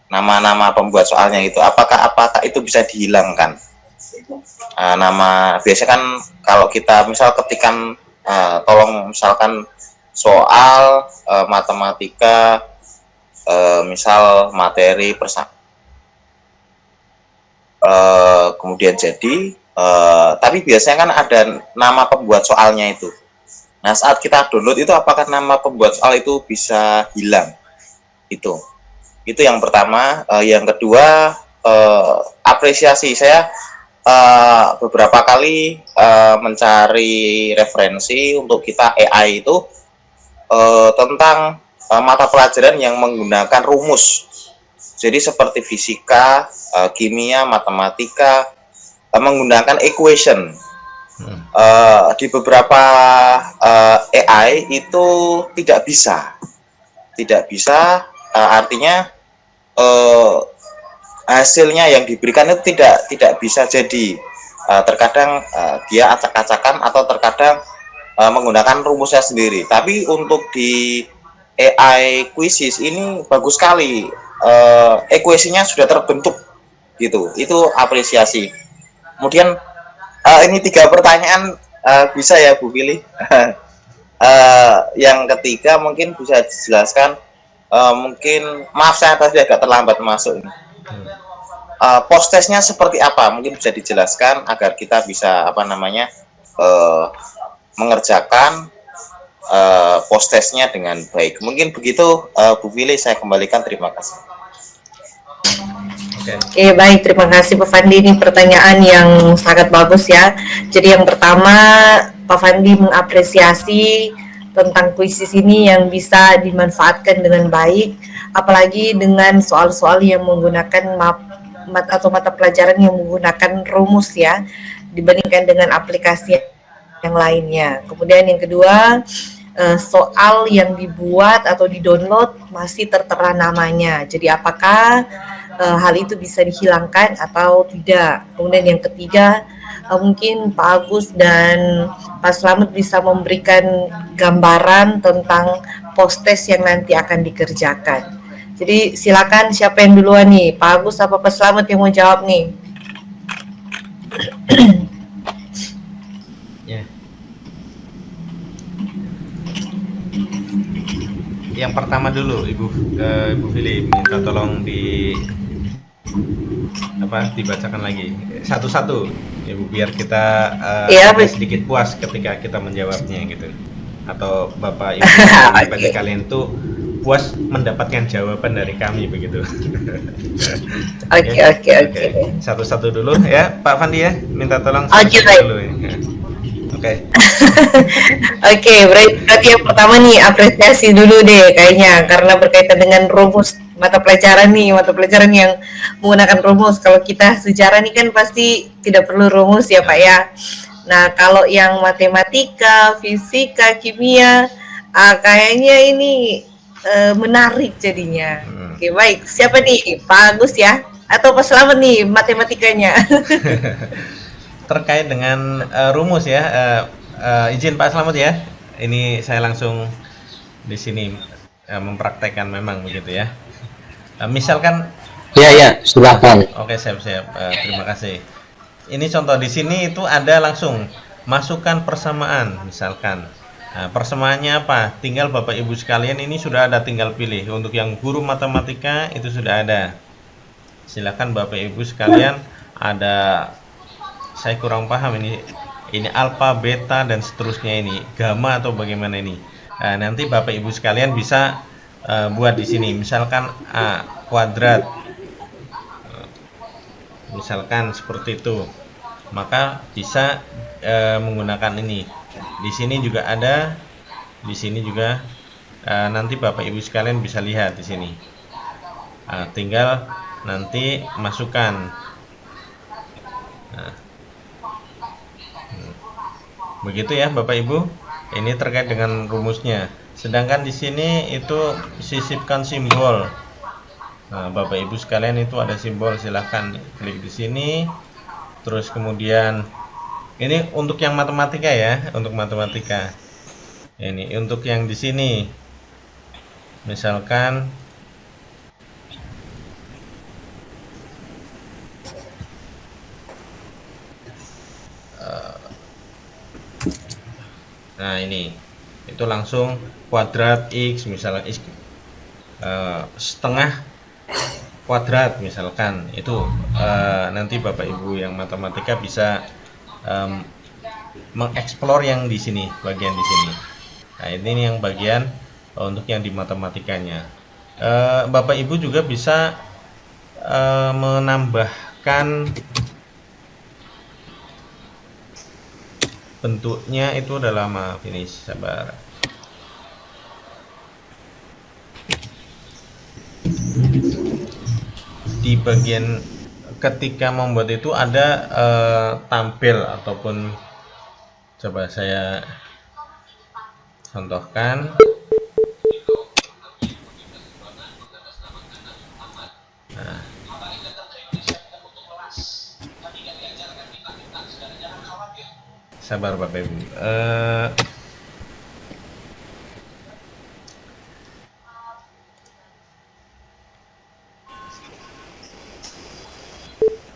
Nama-nama pembuat soalnya itu apakah itu bisa dihilangkan? Biasanya kan kalau kita misal ketikan tolong misalkan soal matematika, misal materi kemudian jadi tapi biasanya kan ada nama pembuat soalnya itu. Nah, saat kita download itu apakah nama pembuat soal itu bisa hilang? Itu yang pertama. Yang kedua, apresiasi saya beberapa kali mencari referensi untuk kita AI itu tentang mata pelajaran yang menggunakan rumus. Jadi seperti fisika, kimia, matematika menggunakan equation. Di beberapa AI itu tidak bisa, artinya hasilnya yang diberikan itu tidak bisa jadi. Terkadang dia acak-acakan atau terkadang menggunakan rumusnya sendiri. Tapi untuk di AI Quizizz ini bagus sekali, equation-nya sudah terbentuk gitu. Itu apresiasi. Kemudian ini 3 pertanyaan bisa ya Bu Pilih. Yang ketiga mungkin bisa dijelaskan, mungkin maaf saya tadi agak terlambat masuk. Post testnya seperti apa? Mungkin bisa dijelaskan agar kita bisa mengerjakan post testnya dengan baik. Mungkin begitu Bu Pilih, saya kembalikan, terima kasih. Oke, baik, terima kasih Pak Fandi. Ini pertanyaan yang sangat bagus ya. Jadi yang pertama, Pak Fandi mengapresiasi tentang Quizizz ini yang bisa dimanfaatkan dengan baik, apalagi dengan soal-soal yang menggunakan mata pelajaran yang menggunakan rumus ya, dibandingkan dengan aplikasi yang lainnya. Kemudian yang kedua, soal yang dibuat atau di-download masih tertera namanya. Jadi apakah hal itu bisa dihilangkan atau tidak? Kemudian yang ketiga, mungkin Pak Agus dan Pak Slamet bisa memberikan gambaran tentang post-test yang nanti akan dikerjakan. Jadi silakan siapa yang duluan nih, Pak Agus apa Pak Slamet yang mau jawab nih? Ya. Yang pertama dulu Ibu Fili minta tolong dibacakan lagi satu-satu Ibu, biar kita Iya, agak sedikit puas ketika kita menjawabnya gitu, atau Bapak Ibu Oke. kalian tuh puas mendapatkan jawaban dari kami begitu. Oke. Satu-satu dulu ya Pak Fandi ya, minta tolong Oke, satu-satu baik. dulu ya. Oke. Oke, berarti yang pertama nih apresiasi dulu deh kayaknya karena berkaitan dengan rumus mata pelajaran yang menggunakan rumus. Kalau kita sejarah nih kan pasti tidak perlu rumus ya Pak ya. Nah, kalau yang matematika, fisika, kimia, kayaknya ini menarik jadinya. Oke, baik. Siapa nih? Pak Agus ya? Atau Pak Slamet nih matematikanya? Terkait dengan rumus ya, izin Pak Slamet ya. Ini saya langsung di sini mempraktekkan memang begitu ya. Misalkan Ya, silahkan. oke, siap. Terima kasih. Ini contoh di sini itu ada langsung masukkan persamaan misalkan. Nah, persamaannya apa? Tinggal Bapak Ibu sekalian ini sudah ada, tinggal pilih. Untuk yang guru matematika itu sudah ada. Silakan Bapak Ibu sekalian, ada, saya kurang paham ini alfa, beta dan seterusnya, ini gamma atau bagaimana ini. Nah, nanti Bapak Ibu sekalian bisa buat di sini. Misalkan A kuadrat. Misalkan seperti itu. Maka bisa menggunakan ini. Di sini juga ada, di sini juga nanti Bapak Ibu sekalian bisa lihat di sini. Tinggal nanti masukkan. Nah, begitu ya Bapak Ibu. Ini terkait dengan rumusnya. Sedangkan di sini itu sisipkan simbol. Nah, Bapak Ibu sekalian itu ada simbol, silahkan klik di sini. Terus kemudian ini untuk yang matematika ya, untuk matematika. Ini untuk yang di sini. Misalkan nah ini itu langsung kuadrat x, misalnya x setengah kuadrat misalkan itu. Nanti Bapak Ibu yang matematika bisa mengeksplor yang di sini, bagian di sini. Nah, ini yang bagian untuk yang di matematikanya. Bapak Ibu juga bisa menambahkan bentuknya itu adalah, maaf ini sabar. Di bagian ketika membuat itu ada tampil ataupun, coba saya contohkan. Nah, sabar Bapak Ibu.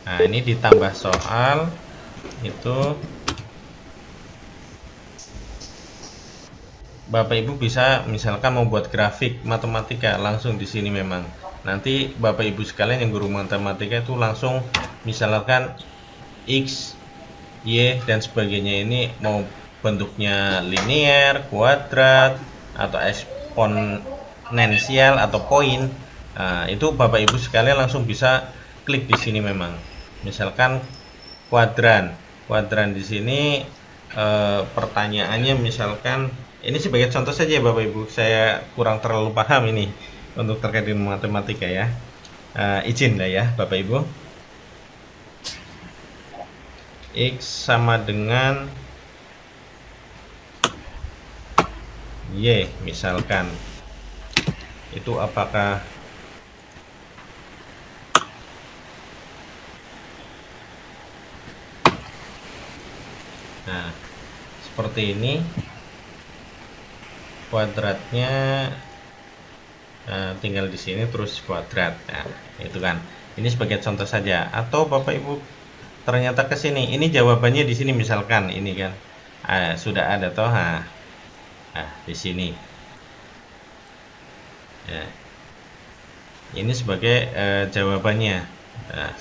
Nah, ini ditambah soal itu. Bapak Ibu bisa misalkan membuat grafik matematika langsung di sini memang. Nanti Bapak Ibu sekalian yang guru matematika itu langsung misalkan X, Y dan sebagainya, ini mau bentuknya linear, kuadrat atau eksponensial atau poin. Nah, itu Bapak Ibu sekalian langsung bisa klik di sini memang. Misalkan kuadran di sini pertanyaannya misalkan ini sebagai contoh saja ya Bapak Ibu, saya kurang terlalu paham ini untuk terkait dengan matematika ya. Izin lah ya Bapak Ibu. X sama dengan Y misalkan, itu apakah Nah, seperti ini kuadratnya, tinggal di sini terus kuadrat. Nah, itu kan. Ini sebagai contoh saja. Atau Bapak Ibu ternyata ke sini, ini jawabannya di sini misalkan ini kan. Sudah ada toh. Nah, di sini. Ya. Ini sebagai jawabannya. Nah,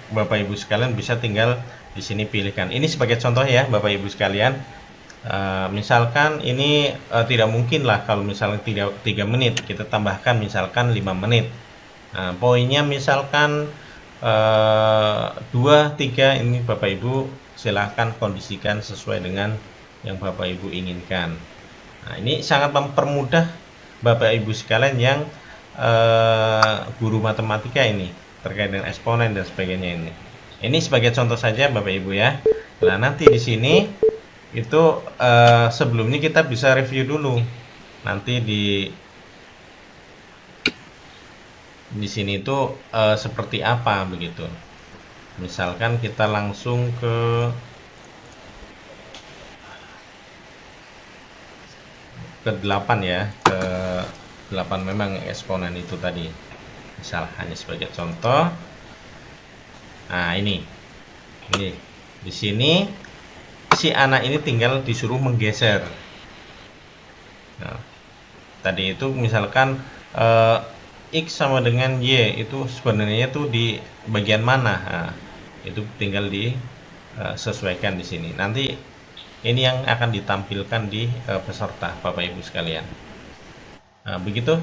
Bapak Ibu sekalian bisa tinggal di sini pilihkan. Ini sebagai contoh ya, Bapak Ibu sekalian. Misalkan ini tidak mungkin lah kalau misalnya 3 menit, kita tambahkan misalkan 5 menit. Poinnya misalkan 2, 3, ini Bapak Ibu silahkan kondisikan sesuai dengan yang Bapak Ibu inginkan. Nah, ini sangat mempermudah Bapak Ibu sekalian yang guru matematika ini terkait dengan eksponen dan sebagainya ini. Ini sebagai contoh saja Bapak Ibu ya. Nah, nanti di sini itu sebelumnya kita bisa review dulu. Nanti di sini itu seperti apa begitu. Misalkan kita langsung ke 8 ya, ke 8 memang eksponen itu tadi. Misal hanya sebagai contoh. Nah, ini di sini si anak ini tinggal disuruh menggeser. Nah, tadi itu misalkan X sama dengan Y itu sebenarnya itu di bagian mana? Nah, itu tinggal disesuaikan di sini. Nanti ini yang akan ditampilkan di peserta Bapak Ibu sekalian. Nah, begitu.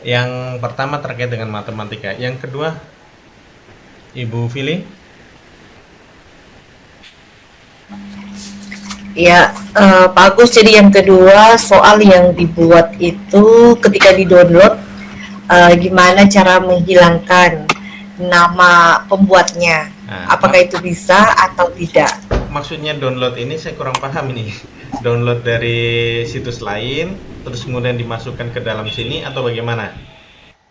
Yang pertama terkait dengan matematika. Yang kedua, Ibu Vili. Ya, Pak Agus, jadi yang kedua soal yang dibuat itu ketika di-download, gimana cara menghilangkan nama pembuatnya? Nah, Apakah itu bisa atau tidak? maksudnya download ini saya kurang paham ini. Download dari situs lain, terus kemudian dimasukkan ke dalam sini atau bagaimana?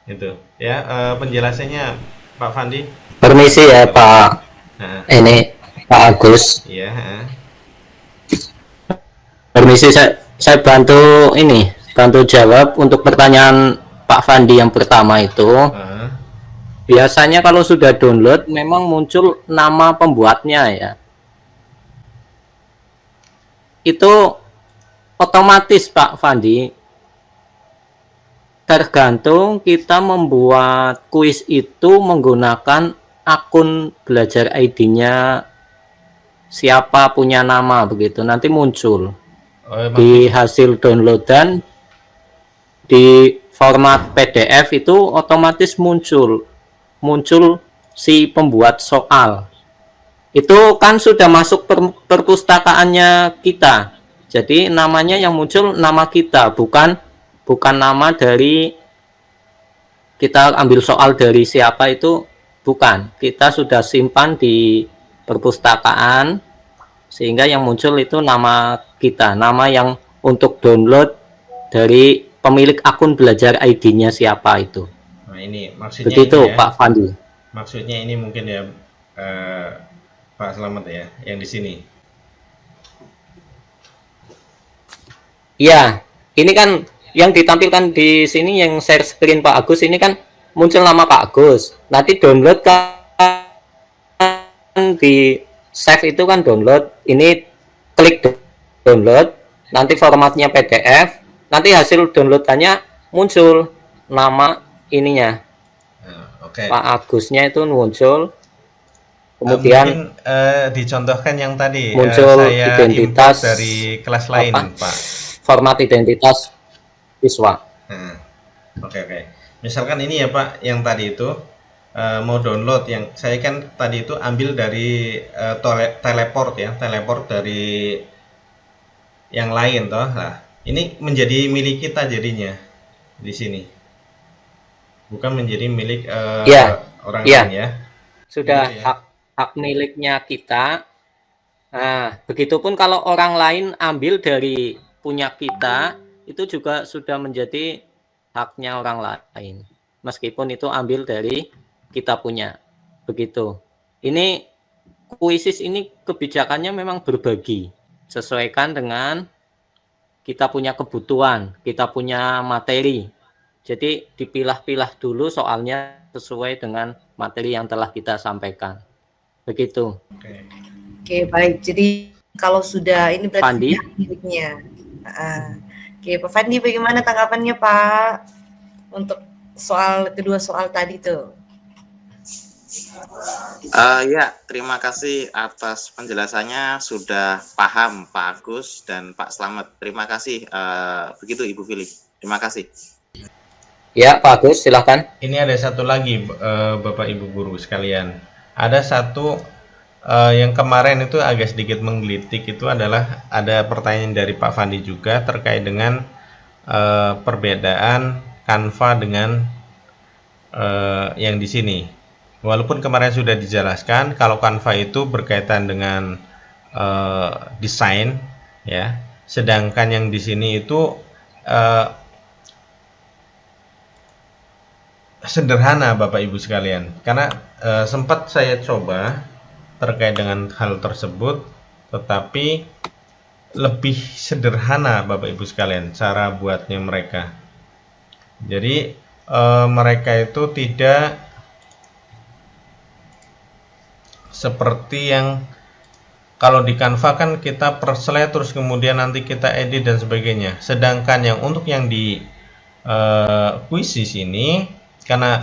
Itu ya, penjelasannya Pak Fandi. Permisi ya Pak, Nah, ini Pak Agus. iya. Permisi, saya bantu jawab untuk pertanyaan Pak Fandi yang pertama itu. Biasanya kalau sudah download memang muncul nama pembuatnya ya. Itu otomatis Pak Fandi, tergantung kita membuat kuis itu menggunakan akun belajar ID-nya siapa punya nama begitu, nanti muncul di hasil downloadan di format PDF itu otomatis muncul si pembuat soal. Itu kan sudah masuk perpustakaannya kita. Jadi namanya yang muncul nama kita, bukan nama dari kita ambil soal dari siapa itu, bukan. Kita sudah simpan di perpustakaan sehingga yang muncul itu nama kita, nama yang untuk download dari pemilik akun belajar ID-nya siapa itu. Nah, ini maksudnya begitu ini ya, Pak Fandi. Maksudnya ini mungkin ya Pak Slamet ya, yang di sini. Iya, ini kan yang ditampilkan di sini yang share screen Pak Agus ini kan muncul nama Pak Agus. Nanti download kan di save itu kan download. Ini klik download, nanti formatnya PDF, nanti hasil downloadannya muncul nama ininya. Oke. Pak Agusnya itu muncul. Kemudian mungkin dicontohkan yang tadi muncul saya identitas import dari kelas lain, Pak. Format identitas siswa. Oke. Misalkan ini ya Pak, yang tadi itu mau download, yang saya kan tadi itu ambil dari teleport dari yang lain toh. Nah, ini menjadi milik kita jadinya di sini. Bukan menjadi milik orang lain ya. Sudah gitu ya. hak miliknya kita. Nah, begitupun kalau orang lain ambil dari punya kita, itu juga sudah menjadi haknya orang lain. Meskipun itu ambil dari kita punya. Begitu. Ini Kuisis ini kebijakannya memang berbagi, sesuaikan dengan kita punya kebutuhan, kita punya materi. Jadi dipilah-pilah dulu soalnya sesuai dengan materi yang telah kita sampaikan. Begitu. Oke, baik. Jadi kalau sudah ini berarti Fandi? sudah miliknya. Oke, Pak Fandi, bagaimana tanggapannya Pak untuk kedua soal tadi tuh? Ya, terima kasih atas penjelasannya, sudah paham Pak Agus dan Pak Slamet. Terima kasih. Begitu Ibu Fili. Terima kasih. Ya, Pak Agus, silahkan. Ini ada satu lagi, Bapak Ibu guru sekalian. Ada satu yang kemarin itu agak sedikit menggelitik, itu adalah ada pertanyaan dari Pak Fandi juga terkait dengan perbedaan Canva dengan yang di sini. Walaupun kemarin sudah dijelaskan kalau Canva itu berkaitan dengan desain, ya, sedangkan yang di sini itu sederhana Bapak Ibu sekalian. Karena sempat saya coba terkait dengan hal tersebut, tetapi lebih sederhana Bapak Ibu sekalian cara buatnya mereka. Jadi mereka itu tidak seperti yang kalau di Canva kan kita per slide terus kemudian nanti kita edit dan sebagainya. Sedangkan yang untuk yang di Quizzes ini karena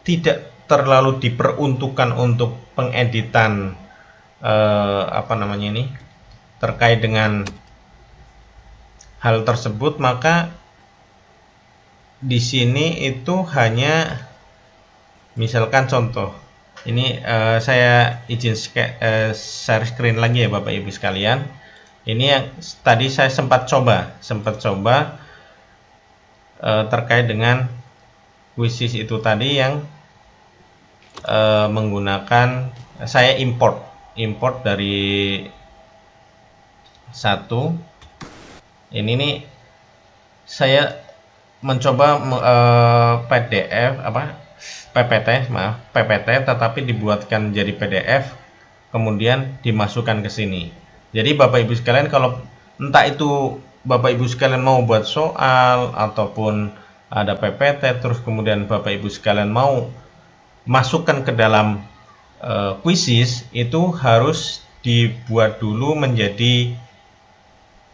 tidak terlalu diperuntukkan untuk pengeditan terkait dengan hal tersebut, maka di sini itu hanya misalkan contoh ini saya izin share screen lagi ya Bapak Ibu sekalian. Ini yang tadi saya sempat coba terkait dengan Quizzes itu tadi yang menggunakan saya import dari satu ini nih saya mencoba PDF PPT tetapi dibuatkan jadi PDF kemudian dimasukkan ke sini. Jadi Bapak Ibu sekalian kalau entah itu Bapak Ibu sekalian mau buat soal ataupun ada PPT terus kemudian Bapak Ibu sekalian mau masukkan ke dalam Quizzes, itu harus dibuat dulu menjadi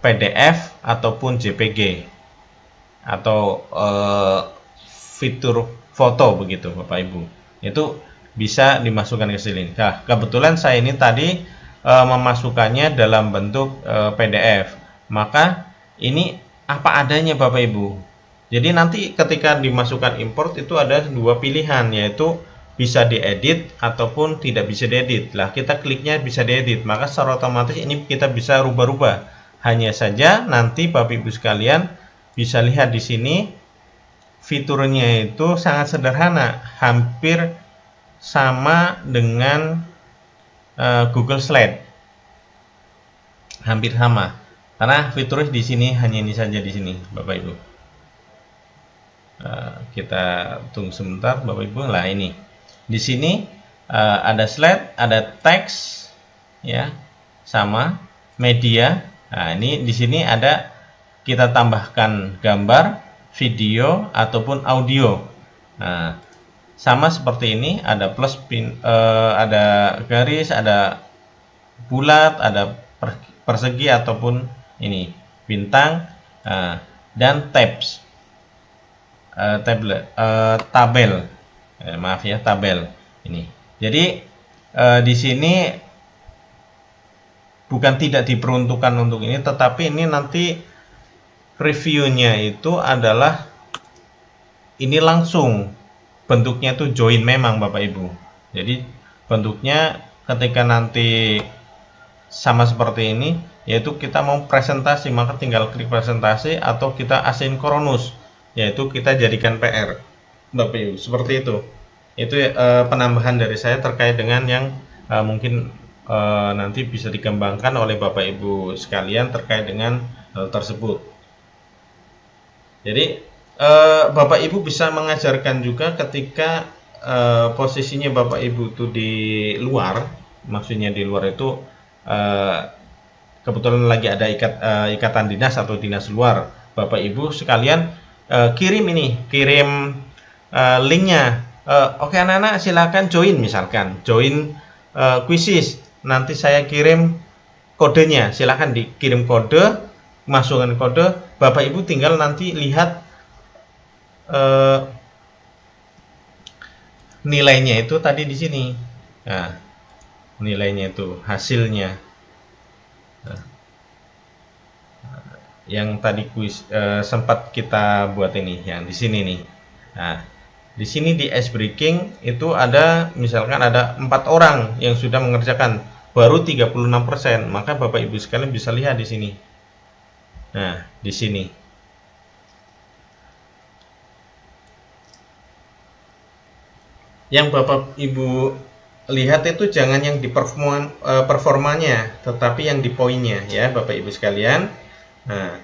PDF ataupun JPG atau fitur foto begitu Bapak Ibu. Itu bisa dimasukkan ke sini. Nah, kebetulan saya ini tadi memasukkannya dalam bentuk PDF. Maka ini apa adanya Bapak Ibu. Jadi nanti ketika dimasukkan import itu ada dua pilihan, yaitu bisa diedit ataupun tidak bisa diedit. Lah kita kliknya bisa diedit, maka secara otomatis ini kita bisa rubah-rubah. Hanya saja nanti Bapak Ibu sekalian bisa lihat di sini fiturnya itu sangat sederhana, hampir sama dengan Google Slide. Hampir sama. Karena fiturnya di sini hanya ini saja di sini, Bapak Ibu. Kita tunggu sebentar Bapak Ibu. Lah ini. Di sini ada slide, ada teks ya. Sama media. Nah, ini di sini ada kita tambahkan gambar, video ataupun audio. Nah, sama seperti ini, ada plus pin, ada garis, ada bulat, ada persegi ataupun ini bintang, dan tabs. Tabel. Maaf ya, tabel ini. Jadi di sini bukan tidak diperuntukkan untuk ini, tetapi ini nanti reviewnya itu adalah ini langsung bentuknya itu join memang Bapak Ibu. Jadi bentuknya ketika nanti sama seperti ini, yaitu kita mau presentasi maka tinggal klik presentasi atau kita asinkronus, yaitu kita jadikan PR Bapak Ibu, seperti itu. Itu penambahan dari saya terkait dengan yang mungkin nanti bisa dikembangkan oleh Bapak Ibu sekalian terkait dengan hal tersebut. Jadi Bapak Ibu bisa mengajarkan juga ketika posisinya Bapak Ibu itu di luar, maksudnya di luar itu kebetulan lagi ada ikatan dinas atau dinas luar, Bapak Ibu sekalian kirim linknya. Oke anak-anak silakan join, misalkan join Quizzes. Nanti saya kirim kodenya, silakan dikirim kode, masukkan kode, Bapak Ibu tinggal nanti lihat nilainya itu tadi di sini. Nah, nilainya itu hasilnya. Nah, yang tadi kuis sempat kita buat ini, yang di sini nih. Nah, di sini di ice breaking itu ada misalkan ada 4 orang yang sudah mengerjakan, baru 36%. Maka Bapak Ibu sekalian bisa lihat di sini. Nah, di sini. Yang Bapak Ibu lihat itu jangan yang di performanya, tetapi yang di poinnya ya Bapak Ibu sekalian. Nah,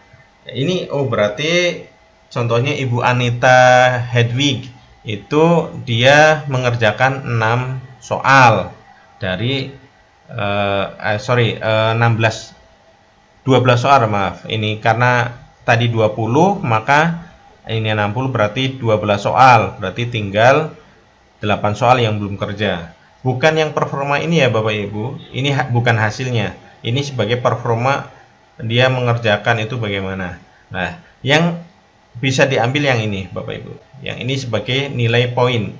ini berarti contohnya Ibu Anita Hedwig itu dia mengerjakan 6 soal dari 12 soal, maaf. Ini karena tadi 20, maka ini 60 berarti 12 soal, berarti tinggal 8 soal yang belum kerja. Bukan yang performa ini ya Bapak Ibu, ini bukan hasilnya. Ini sebagai performa dia mengerjakan itu bagaimana. Nah, yang bisa diambil yang ini Bapak Ibu. Yang ini sebagai nilai poin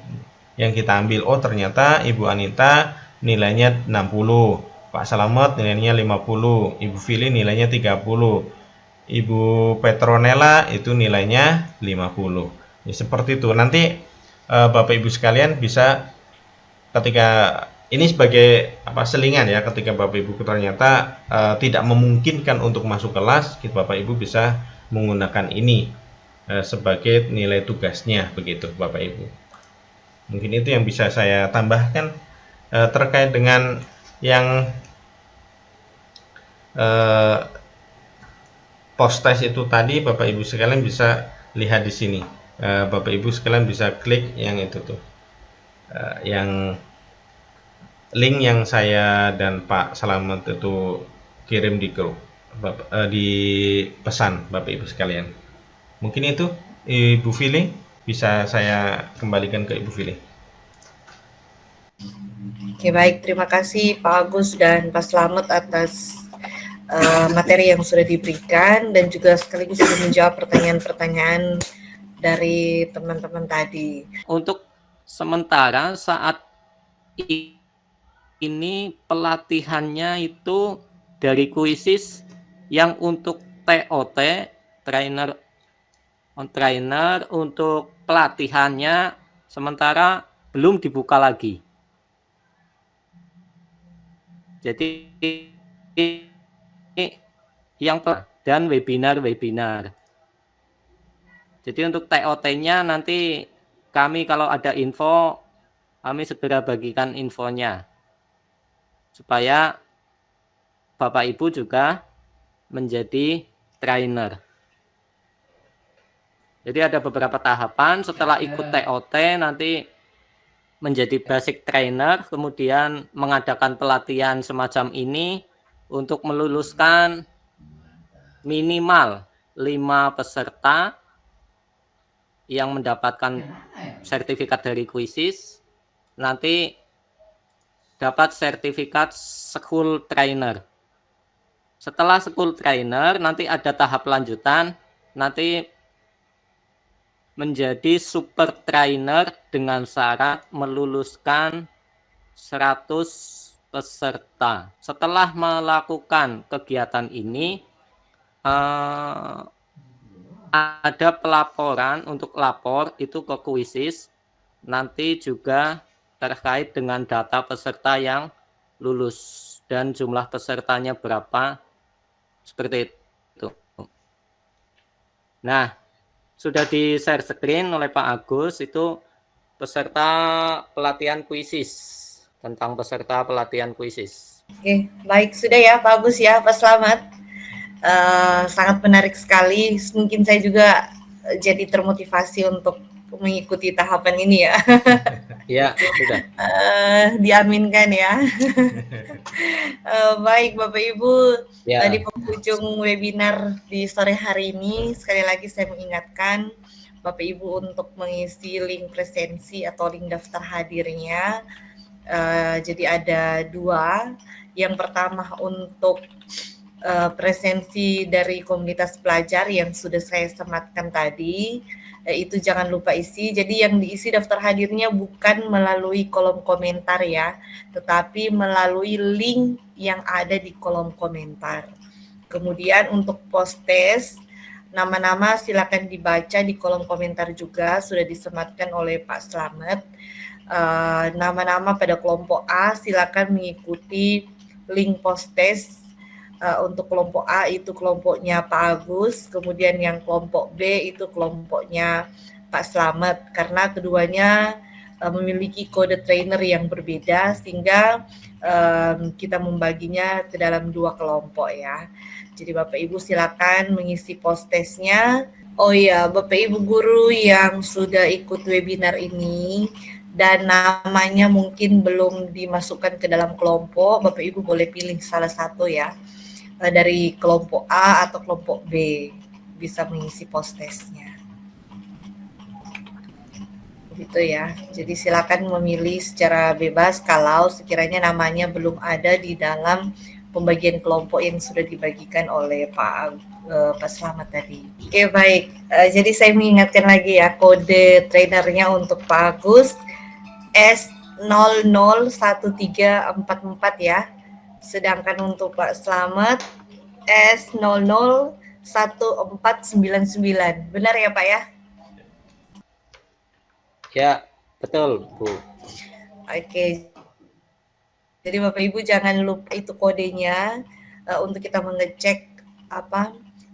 yang kita ambil. Oh ternyata Ibu Anita nilainya 60, Pak Slamet nilainya 50, Ibu Fili nilainya 30, Ibu Petronella itu nilainya 50. Ya, seperti itu. Nanti Bapak Ibu sekalian bisa ketika ini sebagai selingan ya, ketika Bapak Ibu ternyata tidak memungkinkan untuk masuk kelas, Bapak Ibu bisa menggunakan ini sebagai nilai tugasnya, begitu Bapak Ibu. Mungkin itu yang bisa saya tambahkan terkait dengan yang post test itu tadi. Bapak Ibu sekalian bisa lihat di sini. Bapak Ibu sekalian bisa klik yang itu tuh, yang link yang saya dan Pak Slamet itu kirim di grup, di pesan Bapak Ibu sekalian. Mungkin itu Ibu Fili, bisa saya kembalikan ke Ibu Fili. Oke, baik, terima kasih Pak Agus dan Pak Slamet atas materi yang sudah diberikan dan juga sekaligus sudah menjawab pertanyaan-pertanyaan dari teman-teman tadi. Untuk sementara saat ini pelatihannya itu dari Quizzes yang untuk TOT, trainer untuk pelatihannya sementara belum dibuka lagi. Jadi yang dan webinar. Jadi untuk TOT-nya nanti kami kalau ada info, kami segera bagikan infonya. Supaya Bapak Ibu juga menjadi trainer. Jadi ada beberapa tahapan, setelah ikut TOT nanti menjadi basic trainer, kemudian mengadakan pelatihan semacam ini untuk meluluskan minimal 5 peserta yang mendapatkan sertifikat dari Quizzes, nanti dapat sertifikat school trainer. Setelah school trainer, nanti ada tahap lanjutan, nanti menjadi super trainer dengan syarat meluluskan 100 peserta. Setelah melakukan kegiatan ini, ada pelaporan untuk lapor itu ke Quizzes, nanti juga terkait dengan data peserta yang lulus dan jumlah pesertanya berapa, seperti itu. Nah, sudah di share screen oleh Pak Agus itu peserta pelatihan Quizzes, tentang peserta pelatihan Quizzes. Oke, baik, sudah ya Pak Agus ya, Pak Slamet. Sangat menarik sekali. Mungkin saya juga jadi termotivasi untuk mengikuti tahapan ini ya. Ya, sudah. Diaminkan ya. Baik Bapak Ibu, Ya. di penghujung webinar di sore hari ini, sekali lagi saya mengingatkan Bapak Ibu untuk mengisi link presensi atau link daftar hadirnya. Jadi ada 2. Yang pertama untuk presensi dari komunitas pelajar yang sudah saya sematkan tadi, itu jangan lupa isi. Jadi yang diisi daftar hadirnya bukan melalui kolom komentar ya, tetapi melalui link yang ada di kolom komentar. Kemudian untuk post test, nama-nama silakan dibaca di kolom komentar juga, sudah disematkan oleh Pak Slamet. Nama-nama pada kelompok A silakan mengikuti link post test. Untuk kelompok A itu kelompoknya Pak Agus, kemudian yang kelompok B itu kelompoknya Pak Slamet, karena keduanya memiliki kode trainer yang berbeda sehingga kita membaginya ke dalam 2 kelompok ya. Jadi Bapak Ibu silakan mengisi post testnya. Oh ya, Bapak Ibu guru yang sudah ikut webinar ini dan namanya mungkin belum dimasukkan ke dalam kelompok, Bapak Ibu boleh pilih salah satu ya, dari kelompok A atau kelompok B, bisa mengisi post testnya. Gitu ya. Jadi silakan memilih secara bebas kalau sekiranya namanya belum ada di dalam pembagian kelompok yang sudah dibagikan oleh Pak Slamet tadi. Oke, baik. Jadi saya mengingatkan lagi ya, kode trainernya untuk Pak Agus S001344 ya. Sedangkan untuk Pak Slamet S001499. Benar ya Pak ya? Ya, betul, Bu. Oke. Jadi Bapak Ibu jangan lupa itu kodenya untuk kita mengecek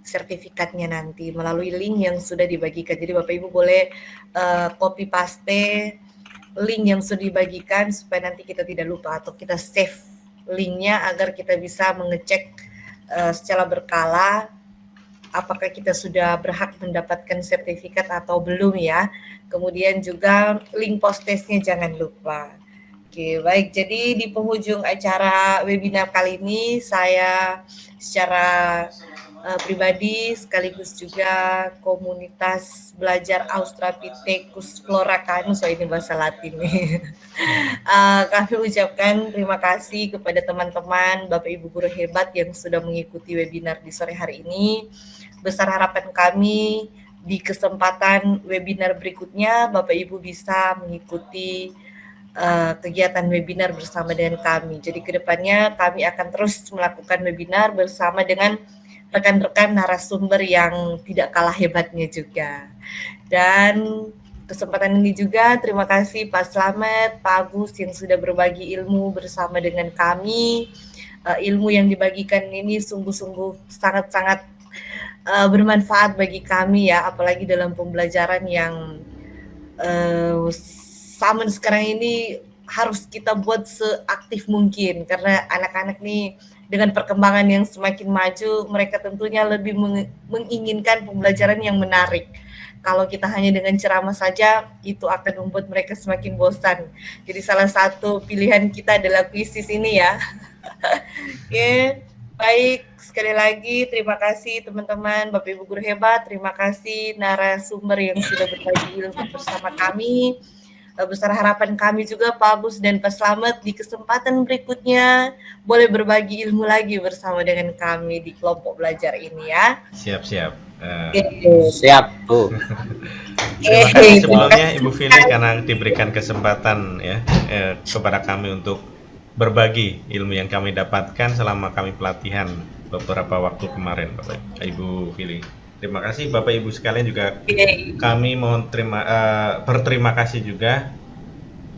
sertifikatnya nanti melalui link yang sudah dibagikan. Jadi Bapak Ibu boleh copy paste link yang sudah dibagikan supaya nanti kita tidak lupa atau kita save linknya agar kita bisa mengecek secara berkala apakah kita sudah berhak mendapatkan sertifikat atau belum ya. Kemudian juga link post testnya jangan lupa. Oke, baik. Jadi di penghujung acara webinar kali ini saya secara pribadi sekaligus juga komunitas belajar Australopithecus floracanus, ini bahasa Latin nih. Kami ucapkan terima kasih kepada teman-teman Bapak Ibu guru hebat yang sudah mengikuti webinar di sore hari ini. Besar harapan kami di kesempatan webinar berikutnya Bapak Ibu bisa mengikuti kegiatan webinar bersama dengan kami. Jadi kedepannya kami akan terus melakukan webinar bersama dengan rekan-rekan narasumber yang tidak kalah hebatnya juga. Dan kesempatan ini juga terima kasih Pak Slamet, Pak Agus yang sudah berbagi ilmu bersama dengan kami. Ilmu yang dibagikan ini sungguh-sungguh sangat-sangat bermanfaat bagi kami ya, apalagi dalam pembelajaran yang zaman sekarang ini harus kita buat seaktif mungkin, karena anak-anak nih dengan perkembangan yang semakin maju, mereka tentunya lebih menginginkan pembelajaran yang menarik. Kalau kita hanya dengan ceramah saja, itu akan membuat mereka semakin bosan. Jadi salah satu pilihan kita adalah kuisis ini ya. Oke, baik. Sekali lagi terima kasih teman-teman, Bapak Ibu guru hebat. Terima kasih narasumber yang sudah berbagi ilmu bersama kami. Besar harapan kami juga Pak Agus dan Pak Slamet di kesempatan berikutnya boleh berbagi ilmu lagi bersama dengan kami di kelompok belajar ini ya. Siap-siap. Siap, Bu. Terima kasih sebelumnya Ibu Fili karena diberikan kesempatan ya kepada kami untuk berbagi ilmu yang kami dapatkan selama kami pelatihan beberapa waktu kemarin, Bapak Ibu Fili. Terima kasih Bapak Ibu sekalian juga. Kami mohon berterima kasih juga.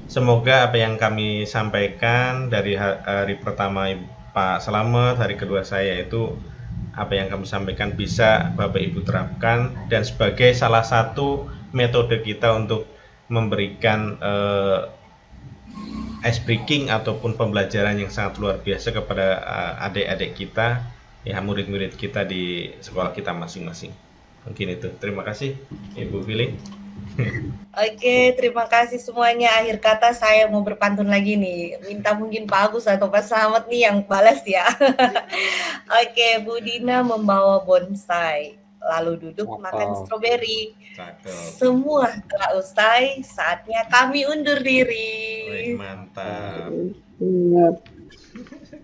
Semoga apa yang kami sampaikan dari hari pertama Pak Slamet, hari kedua saya itu apa yang kami sampaikan bisa Bapak Ibu terapkan dan sebagai salah satu metode kita untuk memberikan ice breaking ataupun pembelajaran yang sangat luar biasa kepada adik-adik kita, ya murid-murid kita di sekolah kita masing-masing. Mungkin itu. Terima kasih Ibu Fili. Oke, terima kasih semuanya. Akhir kata saya mau berpantun lagi nih. Minta mungkin Pak Agus atau Pak Slamet nih yang balas ya. Oke, Bu Dina membawa bonsai, lalu duduk makan Cakep. stroberi. Cakep. Semua telah usai, saatnya kami undur Wih, diri. mantap. Ingat.